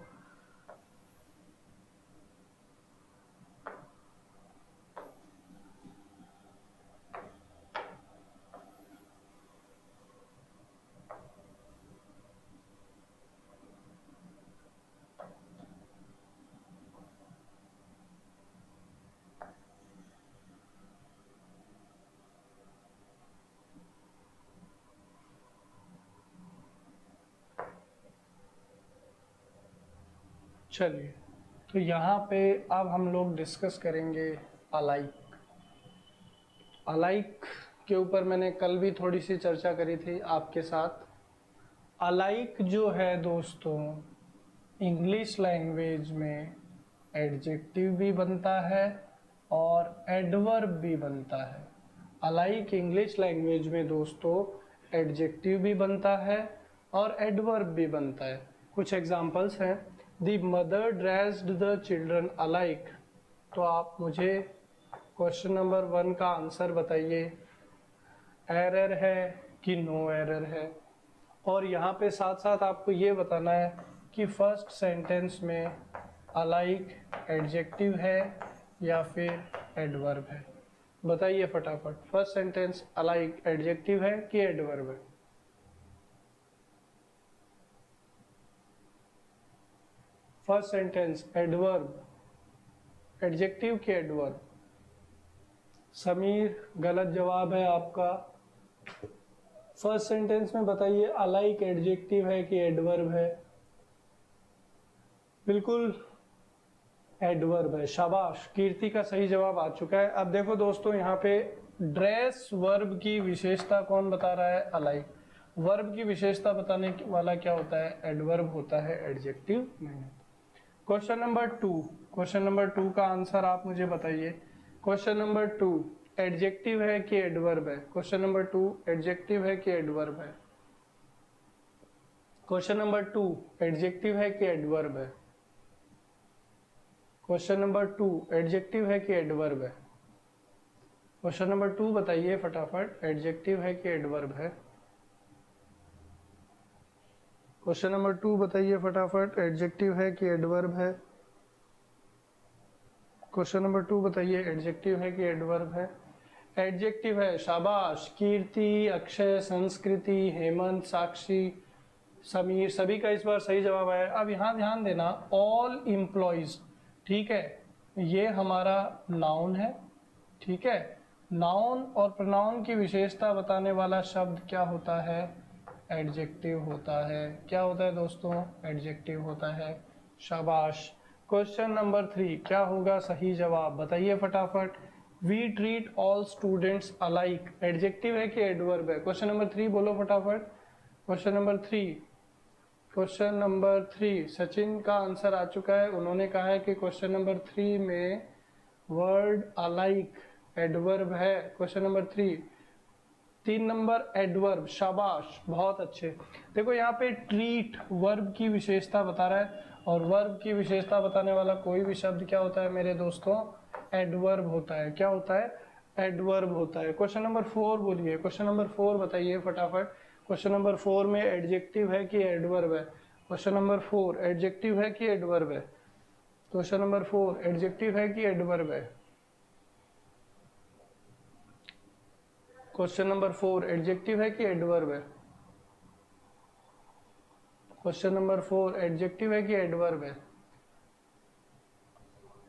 चलिए, तो यहाँ पे अब हम लोग डिस्कस करेंगे अलाइक। अलाइक के ऊपर मैंने कल भी थोड़ी सी चर्चा करी थी आपके साथ। अलाइक जो है दोस्तों, इंग्लिश लैंग्वेज में एडजेक्टिव भी बनता है और एडवर्ब भी बनता है। अलाइक इंग्लिश लैंग्वेज में दोस्तों एडजेक्टिव भी बनता है और एडवर्ब भी बनता है। कुछ एग्जांपल्स हैं। The mother dressed the children alike. तो आप मुझे क्वेश्चन नंबर 1 का आंसर बताइए, एरर है कि नो एरर है। और यहाँ पे साथ साथ आपको ये बताना है कि फर्स्ट सेंटेंस में अलाइक एडजेक्टिव है या फिर एडवर्ब है। बताइए फटाफट, फर्स्ट सेंटेंस अलाइक एडजेक्टिव है कि एडवर्ब है? फर्स्ट सेंटेंस एडवर्ब, एडजेक्टिव कि एडवर्ब? समीर, गलत जवाब है आपका। फर्स्ट सेंटेंस में बताइए, अलाइक एडजेक्टिव है कि एडवर्ब है? बिल्कुल एडवर्ब है। शाबाश, कीर्ति का सही जवाब आ चुका है। अब देखो दोस्तों, यहाँ पे ड्रेस वर्ब की विशेषता कौन बता रहा है? अलाइक। वर्ब की विशेषता बताने वाला क्या होता है? एडवर्ब होता है, एडजेक्टिव नहीं। क्वेश्चन नंबर 2, क्वेश्चन नंबर 2 का आंसर आप मुझे बताइए। क्वेश्चन नंबर 2 एडजेक्टिव है कि एडवर्ब है? क्वेश्चन नंबर 2 एडजेक्टिव है कि एडवर्ब है? क्वेश्चन नंबर 2 एडजेक्टिव है कि एडवर्ब है? क्वेश्चन नंबर 2 एडजेक्टिव है कि एडवर्ब है? क्वेश्चन नंबर 2 बताइए फटाफट, एडजेक्टिव है कि एडवर्ब है? क्वेश्चन नंबर 2 बताइए फटाफट, एडजेक्टिव है कि एडवर्ब है? क्वेश्चन नंबर 2 बताइए, एडजेक्टिव है कि एडवर्ब है? एडजेक्टिव है। शाबाश, कीर्ति, अक्षय, संस्कृति, हेमंत, साक्षी, समीर, सभी का इस बार सही जवाब आया। अब यहाँ ध्यान देना, ऑल एम्प्लॉइज, ठीक है, ये हमारा नाउन है, ठीक है। नाउन और प्रोनाउन की विशेषता बताने वाला शब्द क्या होता है? एडजेक्टिव होता है। क्या होता है दोस्तों? एडजेक्टिव होता है। शाबाश। क्वेश्चन नंबर 3 क्या होगा सही जवाब? बताइए फटाफट। We treat all students alike, adjective है कि एडवर्ब है? क्वेश्चन नंबर 3 बोलो फटाफट। Question number 3, question number 3, Sachin का आंसर आ चुका है। उन्होंने कहा है कि क्वेश्चन नंबर 3 में वर्ड अलाइक एडवर्ब है। Question number 3, 3 number adverb. शाबाश, बहुत अच्छे। देखो यहाँ पे ट्रीट वर्ब की विशेषता बता रहा है, और वर्ब की विशेषता बताने वाला कोई भी शब्द क्या होता है मेरे दोस्तों? एडवर्ब होता है। क्या होता है? एडवर्ब होता है। क्वेश्चन नंबर 4 बोलिए, क्वेश्चन नंबर 4 बताइए फटाफट। क्वेश्चन नंबर 4 में एडजेक्टिव है कि एडवर्ब है? क्वेश्चन नंबर 4 एडजेक्टिव है कि एडवर्ब है? क्वेश्चन नंबर 4 एडजेक्टिव है कि एडवर्ब है? क्वेश्चन नंबर 4 एडजेक्टिव है कि एडवर्ब है? क्वेश्चन नंबर 4 एडजेक्टिव है कि एडवर्ब है?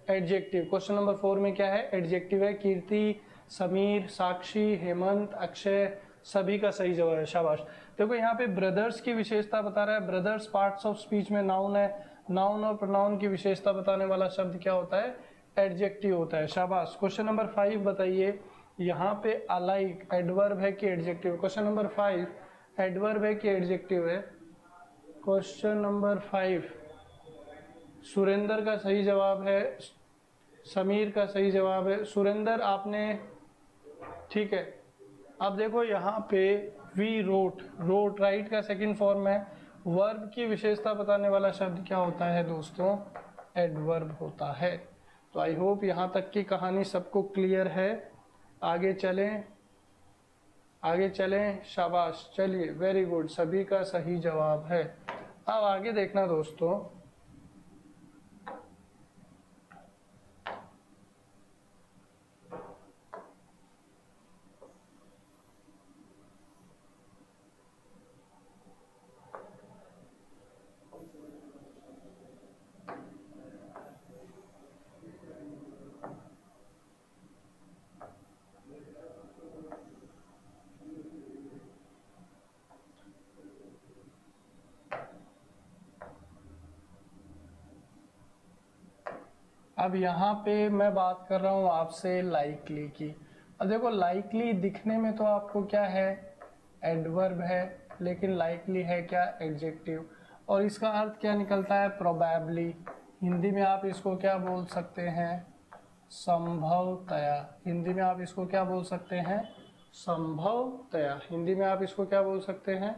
एडजेक्टिव। क्वेश्चन नंबर 4 में क्या है? एडजेक्टिव है। कीर्ति, समीर, साक्षी, हेमंत, अक्षय, सभी का सही जवाब है। शाबाश। देखो यहाँ पे ब्रदर्स की विशेषता बता रहा है। ब्रदर्स पार्ट्स ऑफ स्पीच में नाउन है। नाउन और प्रोनाउन की विशेषता बताने वाला शब्द क्या होता है? एडजेक्टिव होता है। शाबाश। क्वेश्चन नंबर 5 बताइए, यहाँ पे अलाइक एडवर्ब है कि एडजेक्टिव? क्वेश्चन नंबर 5 एडवर्ब है कि एडजेक्टिव है? क्वेश्चन नंबर 5 सुरेंद्र का सही जवाब है, समीर का सही जवाब है। सुरेंद्र आपने, ठीक है। अब देखो यहाँ पे वी रोट, रोट राइट का सेकंड फॉर्म है। वर्ब की विशेषता बताने वाला शब्द क्या होता है दोस्तों? एडवर्ब होता है। तो आई होप यहाँ तक की कहानी सबको क्लियर है। आगे चलें। आगे चलें, शाबाश, चलिए, वेरी गुड, सभी का सही जवाब है। अब आगे देखना दोस्तों, अब यहाँ पे मैं बात कर रहा हूँ आपसे लाइकली की। अब देखो, लाइकली दिखने में तो आपको क्या है, एडवर्ब है, लेकिन लाइकली है क्या, एडजेक्टिव। और इसका अर्थ क्या निकलता है, प्रोबेबली। हिंदी में आप इसको क्या बोल सकते हैं, संभवतया। हिंदी में आप इसको क्या बोल सकते हैं, संभवतया। हिंदी में आप इसको क्या बोल सकते हैं,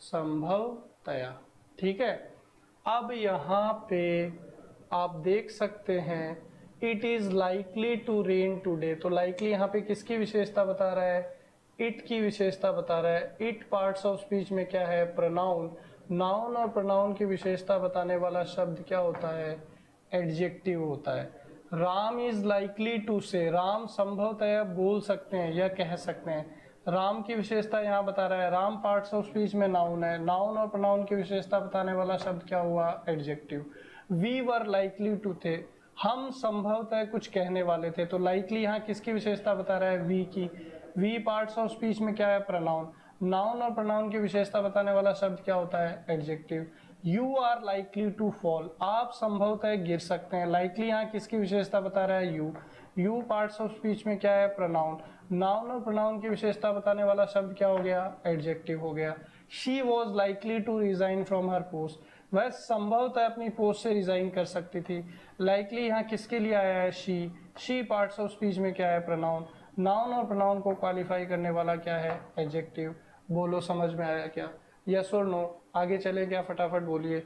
संभवतया। ठीक है। अब यहाँ पे आप देख सकते हैं, it is likely to rain today. तो लाइकली यहाँ पे किसकी विशेषता बता रहा है, इट की विशेषता बता रहा है। इट पार्ट्स ऑफ स्पीच में क्या है, प्रोनाउन। नाउन और प्रोनाउन की विशेषता बताने वाला शब्द क्या होता है, एडजेक्टिव होता है। राम इज लाइकली टू से, राम संभवतः बोल सकते हैं या कह सकते हैं। राम की विशेषता यहाँ बता रहा है, राम पार्ट्स ऑफ स्पीच में नाउन है। नाउन और प्रोनाउन की विशेषता बताने वाला शब्द क्या हुआ, adjective. We were likely to थे, हम संभवतः कुछ कहने वाले थे। तो लाइकली यहाँ किसकी विशेषता बता रहा है, वी की। वी पार्ट्स ऑफ स्पीच में क्या है, प्रोनाउन। नाउन और प्रोनाउन की विशेषता बताने वाला शब्द क्या होता है, adjective. You are likely to fall, आप संभवतः गिर सकते हैं। लाइकली यहाँ किसकी विशेषता बता रहा है, you. You parts of speech में क्या है, प्रोनाउन। नाउन और प्रोनाउन की विशेषता बताने वाला शब्द क्या हो गया, एडजेक्टिव हो गया। She was likely to resign from her post, वह संभवतः अपनी पोस्ट से रिजाइन कर सकती थी। लाइकली यहाँ किसके लिए आया है, she. She parts of speech में क्या है, प्रोनाउन। नाउन और प्रोनाउन को क्वालिफाई करने वाला क्या है, एडजेक्टिव। बोलो, समझ में आया क्या, यस और नो। आगे चले क्या, फटाफट बोलिए।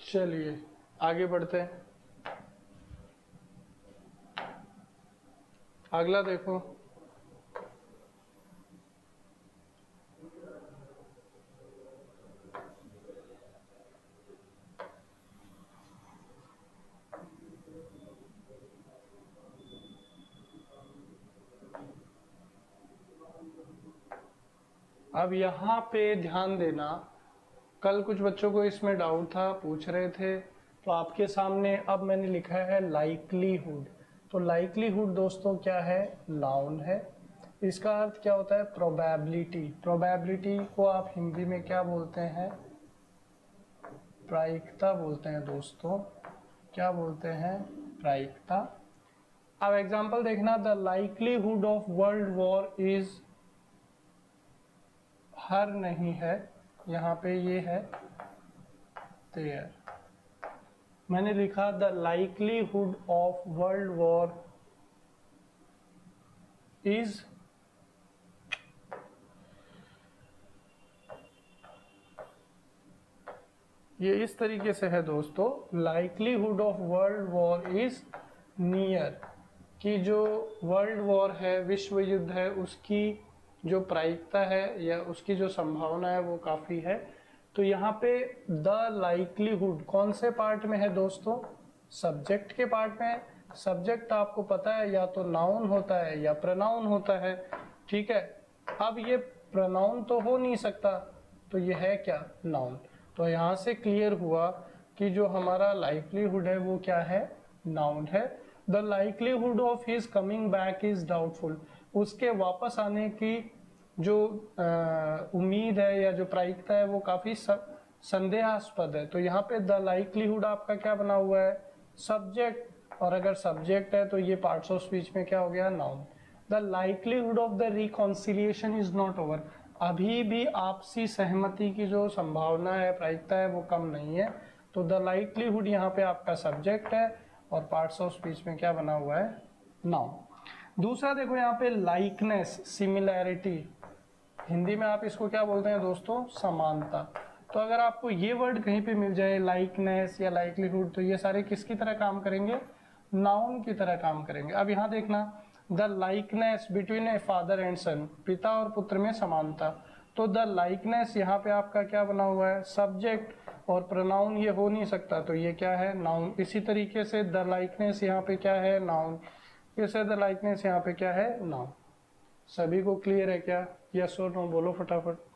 चलिए आगे बढ़ते हैं, अगला देखो। अब यहाँ पे ध्यान देना, कल कुछ बच्चों को इसमें डाउट था, पूछ रहे थे, तो आपके सामने अब मैंने लिखा है लाइकलीहुड। तो लाइकलीहुड दोस्तों क्या है, नाउन है। इसका अर्थ क्या होता है, प्रोबेबिलिटी। प्रोबेबिलिटी को आप हिंदी में क्या बोलते हैं, प्रायिकता बोलते हैं दोस्तों। क्या बोलते हैं, प्रायिकता। अब एग्जांपल देखना, the likelihood of world war is, here नहीं है यहाँ पे, ये है देयर। मैंने लिखा the likelihood of world war is, ये इस तरीके से है दोस्तों, likelihood of world war is near, कि जो वर्ल्ड वॉर है, विश्व युद्ध है, उसकी जो प्रायिकता है या उसकी जो संभावना है वो काफ़ी है। तो यहाँ पे द लाइकलीहुड कौन से पार्ट में है दोस्तों, सब्जेक्ट के पार्ट में है। सब्जेक्ट आपको पता है या तो नाउन होता है या प्रोनाउन होता है, ठीक है। अब ये प्रोनाउन तो हो नहीं सकता, तो ये है क्या, नाउन। तो यहाँ से क्लियर हुआ कि जो हमारा लाइकलीहुड है वो क्या है, नाउन है। The likelihood of his coming back is doubtful, उसके वापस आने की जो उम्मीद है या जो प्रायिकता है वो काफी संदेहास्पद है। तो यहाँ पे द लाइक्लीहुड आपका क्या बना हुआ है, सब्जेक्ट, और अगर सब्जेक्ट है तो ये पार्ट्स ऑफ स्पीच में क्या हो गया, noun. The likelihood of the reconciliation is not over, अभी भी आपसी सहमति की जो संभावना है, प्रायिकता है, वो कम नहीं है। तो द लाइक्लीहुड यहाँ पे आपका सब्जेक्ट है और पार्ट्स ऑफ स्पीच में क्या बना हुआ है, नाउन। दूसरा देखो यहाँ पे लाइकनेस, सिमिलैरिटी, हिंदी में आप इसको क्या बोलते हैं दोस्तों, समानता। तो अगर आपको ये वर्ड कहीं पे मिल जाए, लाइकनेस या लाइक्लीहुड, तो ये सारे किसकी तरह काम करेंगे, नाउन की तरह काम करेंगे। अब यहाँ देखना, the likeness between a father and son, पिता और पुत्र में समानता। तो द लाइकनेस यहाँ पे आपका क्या बना हुआ है, सब्जेक्ट, और प्रोनाउन ये हो नहीं सकता, तो ये क्या है, नाउन। इसी तरीके से द लाइकनेस यहाँ पे क्या है, नाउन। इसे द लाइकनेस यहाँ पे क्या है, नाउन। सभी को क्लियर है क्या, यस और नो बोलो फटाफट।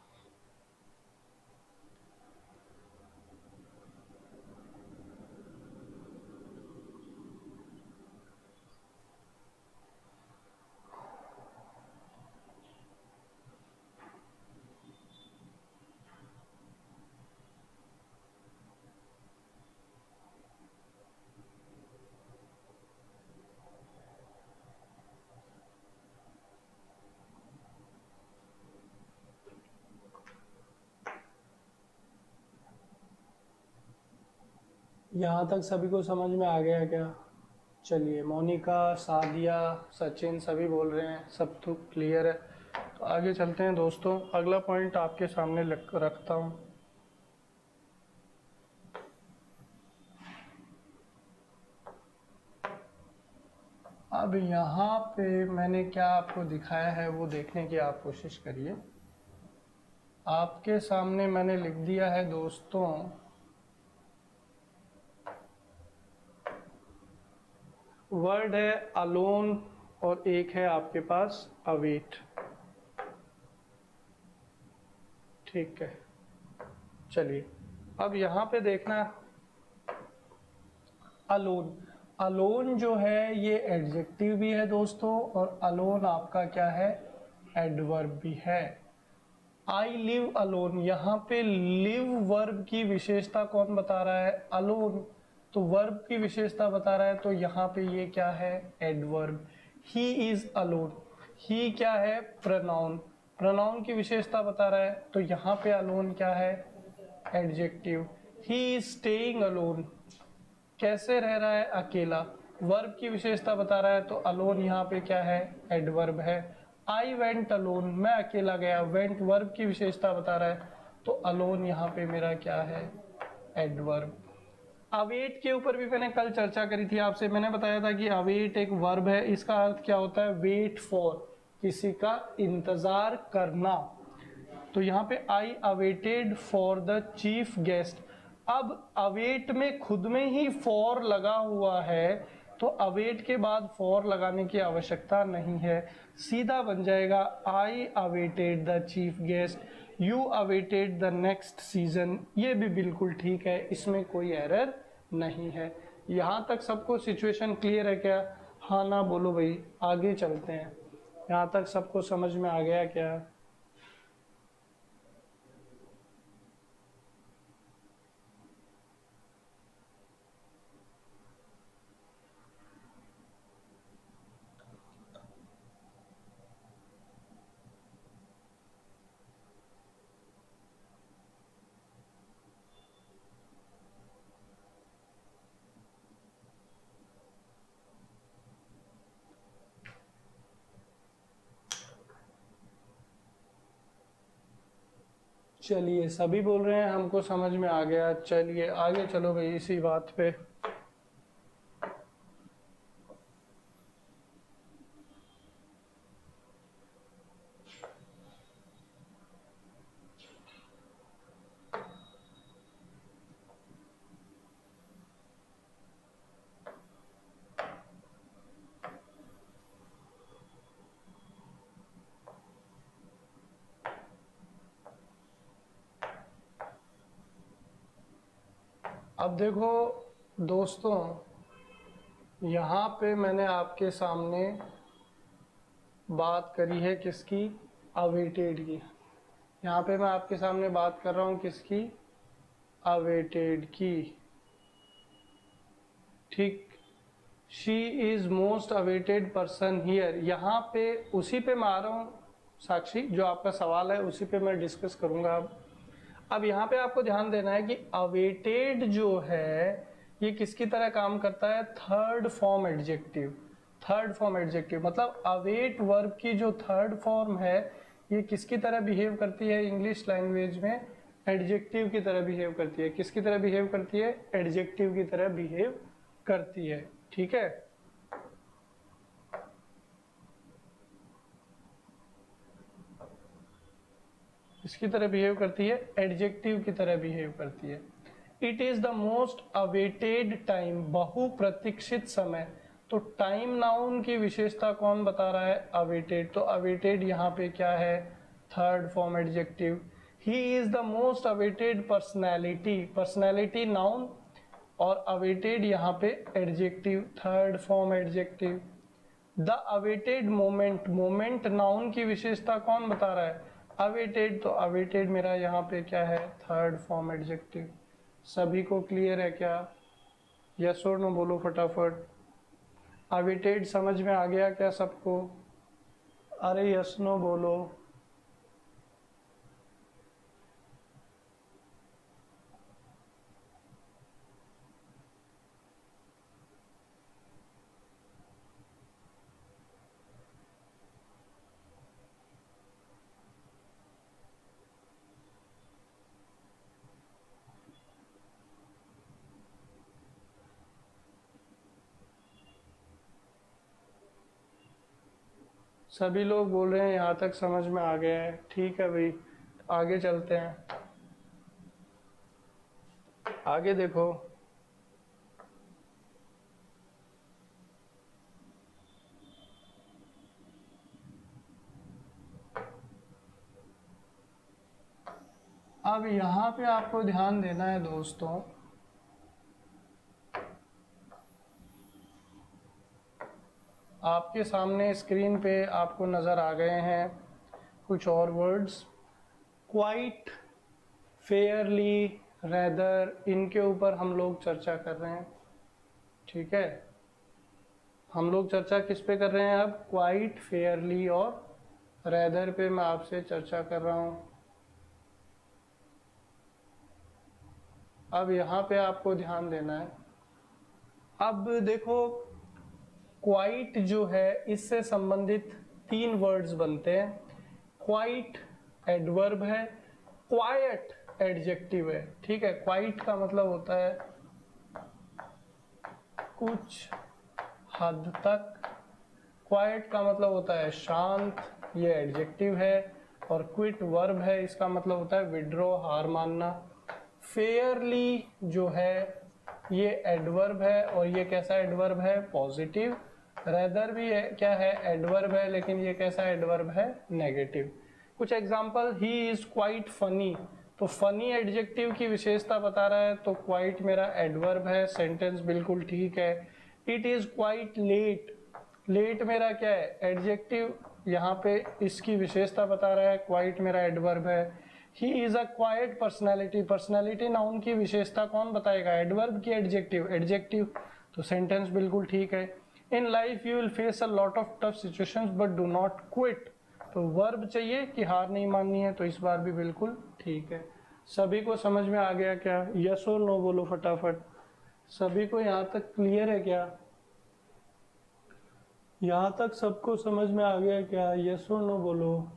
यहाँ तक सभी को समझ में आ गया क्या? चलिए, मोनिका, सादिया, सचिन सभी बोल रहे हैं, सब तो क्लियर है। तो आगे चलते हैं दोस्तों, अगला पॉइंट आपके सामने रखता हूँ। अब यहाँ पे मैंने क्या आपको दिखाया है वो देखने की आप कोशिश करिए। आपके सामने मैंने लिख दिया है दोस्तों, वर्ड है अलोन और एक है आपके पास अवेट। ठीक है, चलिए अब यहाँ पे देखना, अलोन, अलोन जो है ये एडजेक्टिव भी है दोस्तों, और अलोन आपका क्या है, एडवर्ब भी है। आई लिव अलोन, यहाँ पे लिव वर्ब की विशेषता कौन बता रहा है, अलोन, तो वर्ब की विशेषता बता रहा है, तो यहाँ पे ये क्या है, एडवर्ब। ही इज अलोन, ही क्या है, प्रोनाउन, प्रोनाउन की विशेषता बता रहा है, तो यहाँ पे अलोन क्या है, adjective. He is staying alone, कैसे रह रहा है, अकेला, वर्ब की विशेषता बता रहा है, तो अलोन यहाँ पे क्या है, एडवर्ब है। आई वेंट अलोन, मैं अकेला गया, वेंट वर्ब की विशेषता बता रहा है, तो अलोन यहाँ पे मेरा क्या है, एडवर्ब। अवेट के ऊपर भी मैंने कल चर्चा करी थी आपसे, मैंने बताया था कि अवेट एक वर्ब है, इसका अर्थ क्या होता है, वेट फॉर, किसी का इंतजार करना। तो यहाँ पे I awaited for the chief guest, अब अवेट में खुद में ही फॉर लगा हुआ है, तो अवेट के बाद फॉर लगाने की आवश्यकता नहीं है, सीधा बन जाएगा I awaited the chief guest, you awaited the next season. ये भी बिल्कुल ठीक है, इसमें कोई एरर नहीं है। यहाँ तक सबको सिचुएशन क्लियर है क्या, हाँ ना बोलो भाई, आगे चलते हैं। यहाँ तक सबको समझ में आ गया क्या? चलिए, सभी बोल रहे हैं हमको समझ में आ गया, चलिए आगे चलो भाई इसी बात पे। अब देखो दोस्तों, यहाँ पे मैंने आपके सामने बात करी है किसकी, अवेटेड की। यहाँ पे मैं आपके सामने बात कर रहा हूँ किसकी, अवेटेड की, ठीक। She is most awaited person here, यहाँ पे उसी पे मैं आ रहा हूँ साक्षी, जो आपका सवाल है उसी पे मैं डिस्कस करूंगा। अब यहाँ पे आपको ध्यान देना है कि अवेटेड जो है ये किसकी तरह काम करता है, third form adjective. Third form adjective मतलब अवेट वर्ब की जो थर्ड फॉर्म है ये किसकी तरह बिहेव करती है इंग्लिश लैंग्वेज में, एडजेक्टिव की तरह बिहेव करती है। किसकी तरह बिहेव करती है, एडजेक्टिव की तरह बिहेव करती है, ठीक है। इसकी तरह बिहेव करती है, एडजेक्टिव की तरह बिहेव करती है। It is the most awaited time, बहु प्रतीक्षित समय। तो टाइम नाउन की विशेषता कौन बता रहा है, अवेटेड। तो अवेटेड यहाँ पे क्या है, third form adjective. He is the most awaited personality, personality noun और अवेटेड यहाँ पे adjective, third form adjective. The awaited moment, moment noun की विशेषता कौन बता रहा है, अवेटेड। तो अवेटेड मेरा यहाँ पे क्या है, थर्ड फॉर्म एडजेक्टिव। सभी को क्लियर है क्या, यस और नो बोलो फटाफट। अवेटेड समझ में आ गया क्या सबको, अरे यस नो बोलो। सभी लोग बोल रहे हैं यहाँ तक समझ में आ गया है, ठीक है भाई। आगे चलते हैं, आगे देखो। अब यहाँ पे आपको ध्यान देना है दोस्तों, आपके सामने स्क्रीन पे आपको नज़र आ गए हैं कुछ और वर्ड्स, क्वाइट, फेयरली, रेदर, इनके ऊपर हम लोग चर्चा कर रहे हैं, ठीक है। हम लोग चर्चा किस पे कर रहे हैं अब, क्वाइट, फेयरली और रेदर पे मैं आपसे चर्चा कर रहा हूँ। अब यहाँ पे आपको ध्यान देना है। अब देखो क्वाइट जो है इससे संबंधित तीन वर्ड्स बनते हैं। क्वाइट एडवर्ब है, क्वाइट एडजेक्टिव है, ठीक है। क्वाइट का मतलब होता है कुछ हद तक, क्वाइट का मतलब होता है शांत, ये एडजेक्टिव है। और क्विट वर्ब है, इसका मतलब होता है विड्रॉ, हार मानना। फेयरली जो है ये एडवर्ब है और ये कैसा एडवर्ब है, पॉजिटिव। रेदर भी है, क्या है, एडवर्ब है, लेकिन ये कैसा एडवर्ब है, नेगेटिव। कुछ example, he is quite funny, तो फनी एडजेक्टिव की विशेषता बता रहा है, तो क्वाइट मेरा एडवर्ब है, सेंटेंस बिल्कुल ठीक है। It is quite late, late मेरा क्या है, एडजेक्टिव, यहाँ पे इसकी विशेषता बता रहा है, क्वाइट मेरा एडवर्ब है। He is a quite personality, personality noun की विशेषता कौन बताएगा, एडवर्ब की एडजेक्टिव, एडजेक्टिव, तो सेंटेंस बिल्कुल ठीक है। In life you will face a lot of tough situations but do not quit, तो वर्ब चाहिए कि हार नहीं माननी है, तो इस बार भी बिल्कुल ठीक है। सभी को समझ में आ गया क्या, यस और नो बोलो फटाफट। सभी को यहाँ तक क्लियर है क्या, यहाँ तक सबको समझ में आ गया क्या, यस और नो बोलो।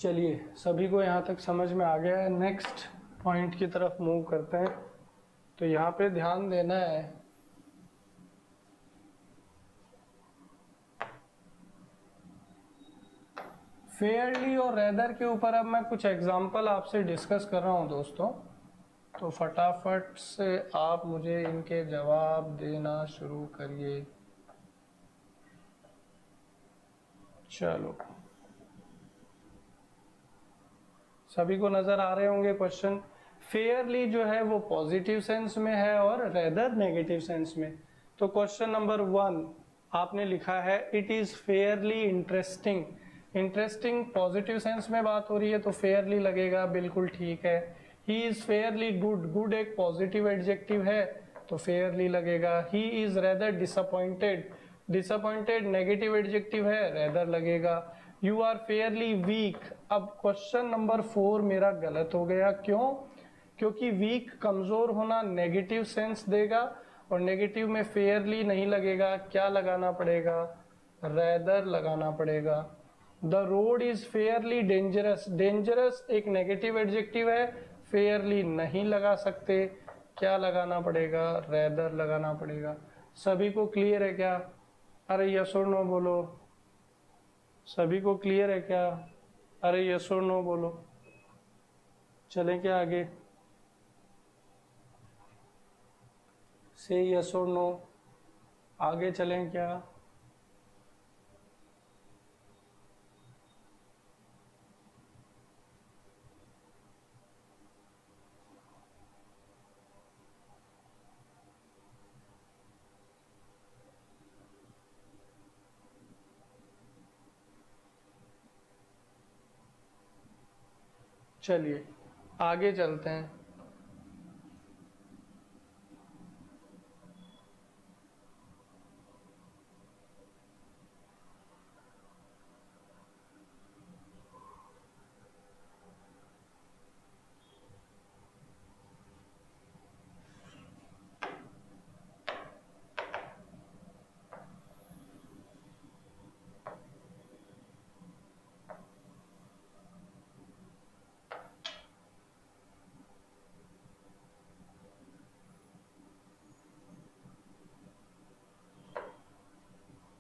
चलिए सभी को यहाँ तक समझ में आ गया है, नेक्स्ट पॉइंट की तरफ मूव करते हैं। तो यहाँ पे ध्यान देना है, फेयरली और रेदर के ऊपर अब मैं कुछ एग्जाम्पल आपसे डिस्कस कर रहा हूँ दोस्तों। तो फटाफट से आप मुझे इनके जवाब देना शुरू करिए। चलो, सभी को नजर आ रहे होंगे क्वेश्चन। फेयरली जो है वो पॉजिटिव सेंस में है और रेदर नेगेटिव सेंस में। तो क्वेश्चन नंबर 1 आपने लिखा है it is fairly interesting. Interesting positive sense में बात हो रही है तो फेयरली लगेगा, बिल्कुल ठीक है। He is fairly good, good एक पॉजिटिव एडजेक्टिव है तो फेयरली लगेगा। He is rather disappointed, disappointed negative adjective है, रेदर लगेगा। You are fairly weak. अब क्वेश्चन नंबर 4 मेरा गलत हो गया, क्यों? क्योंकि वीक कमजोर होना नेगेटिव सेंस देगा और नेगेटिव में फेयरली नहीं लगेगा, क्या लगाना पड़ेगा? रेदर लगाना पड़ेगा। The road is fairly dangerous, dangerous एक नेगेटिव एडजेक्टिव है, फेयरली नहीं लगा सकते, क्या लगाना पड़ेगा? रेदर लगाना पड़ेगा। सभी को क्लियर है क्या? अरे यस और नो बोलो। सभी को क्लियर है क्या? अरे यस और नो बोलो। चलें क्या आगे? से यस और नो, आगे चलें क्या? चलिए आगे चलते हैं।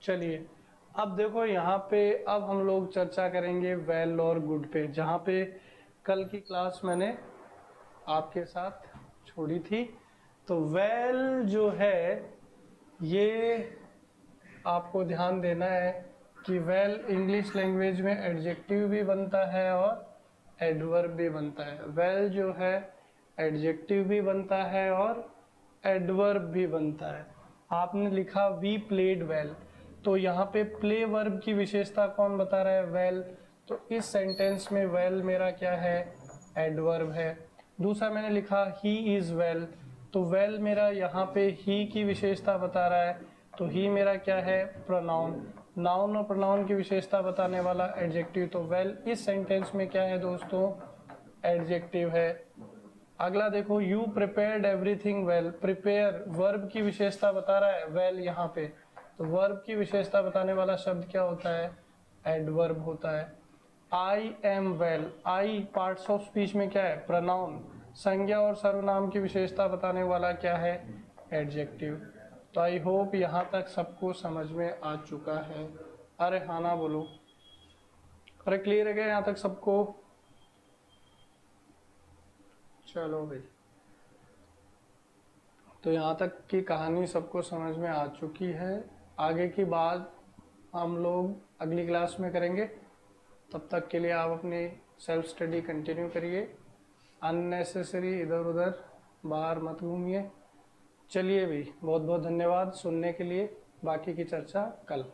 चलिए अब देखो यहाँ पे, अब हम लोग चर्चा करेंगे वेल और गुड पे, जहाँ पे कल की क्लास मैंने आपके साथ छोड़ी थी। तो वेल जो है ये आपको ध्यान देना है कि वेल इंग्लिश लैंग्वेज में एडजेक्टिव भी बनता है और एडवर्ब भी बनता है। वेल जो है एडजेक्टिव भी बनता है और एडवर्ब भी बनता है। आपने लिखा वी प्लेड वेल, तो यहाँ पे प्ले वर्ब की विशेषता कौन बता रहा है? वेल। तो इस सेंटेंस में वेल मेरा क्या है? एडवर्ब है। दूसरा मैंने लिखा ही इज वेल, तो वेल मेरा यहाँ पे ही की विशेषता बता रहा है, तो ही मेरा क्या है? प्रोनाउन। नाउन और प्रोनाउन की विशेषता बताने वाला एडजेक्टिव, तो वेल इस सेंटेंस में क्या है दोस्तों? एडजेक्टिव है। अगला देखो, you prepared everything well, prepare verb की विशेषता बता रहा है वेल यहाँ पे, तो वर्ब की विशेषता बताने वाला शब्द क्या होता है? एडवर्ब होता है। I am well, I parts of speech में क्या है? प्रोनाउन। संज्ञा और सर्वनाम की विशेषता बताने वाला क्या है? एडजेक्टिव। तो आई होप यहाँ तक सबको समझ में आ चुका है। अरे हाँ ना बोलो। अरे क्लियर है क्या यहाँ तक सबको? चलो भाई, तो यहाँ तक की कहानी सबको समझ में आ चुकी है। आगे की बात हम लोग अगली क्लास में करेंगे। तब तक के लिए आप अपनी सेल्फ स्टडी कंटिन्यू करिए, अननेसेसरी इधर उधर बाहर मत घूमिए। चलिए भाई, बहुत बहुत धन्यवाद सुनने के लिए। बाकी की चर्चा कल।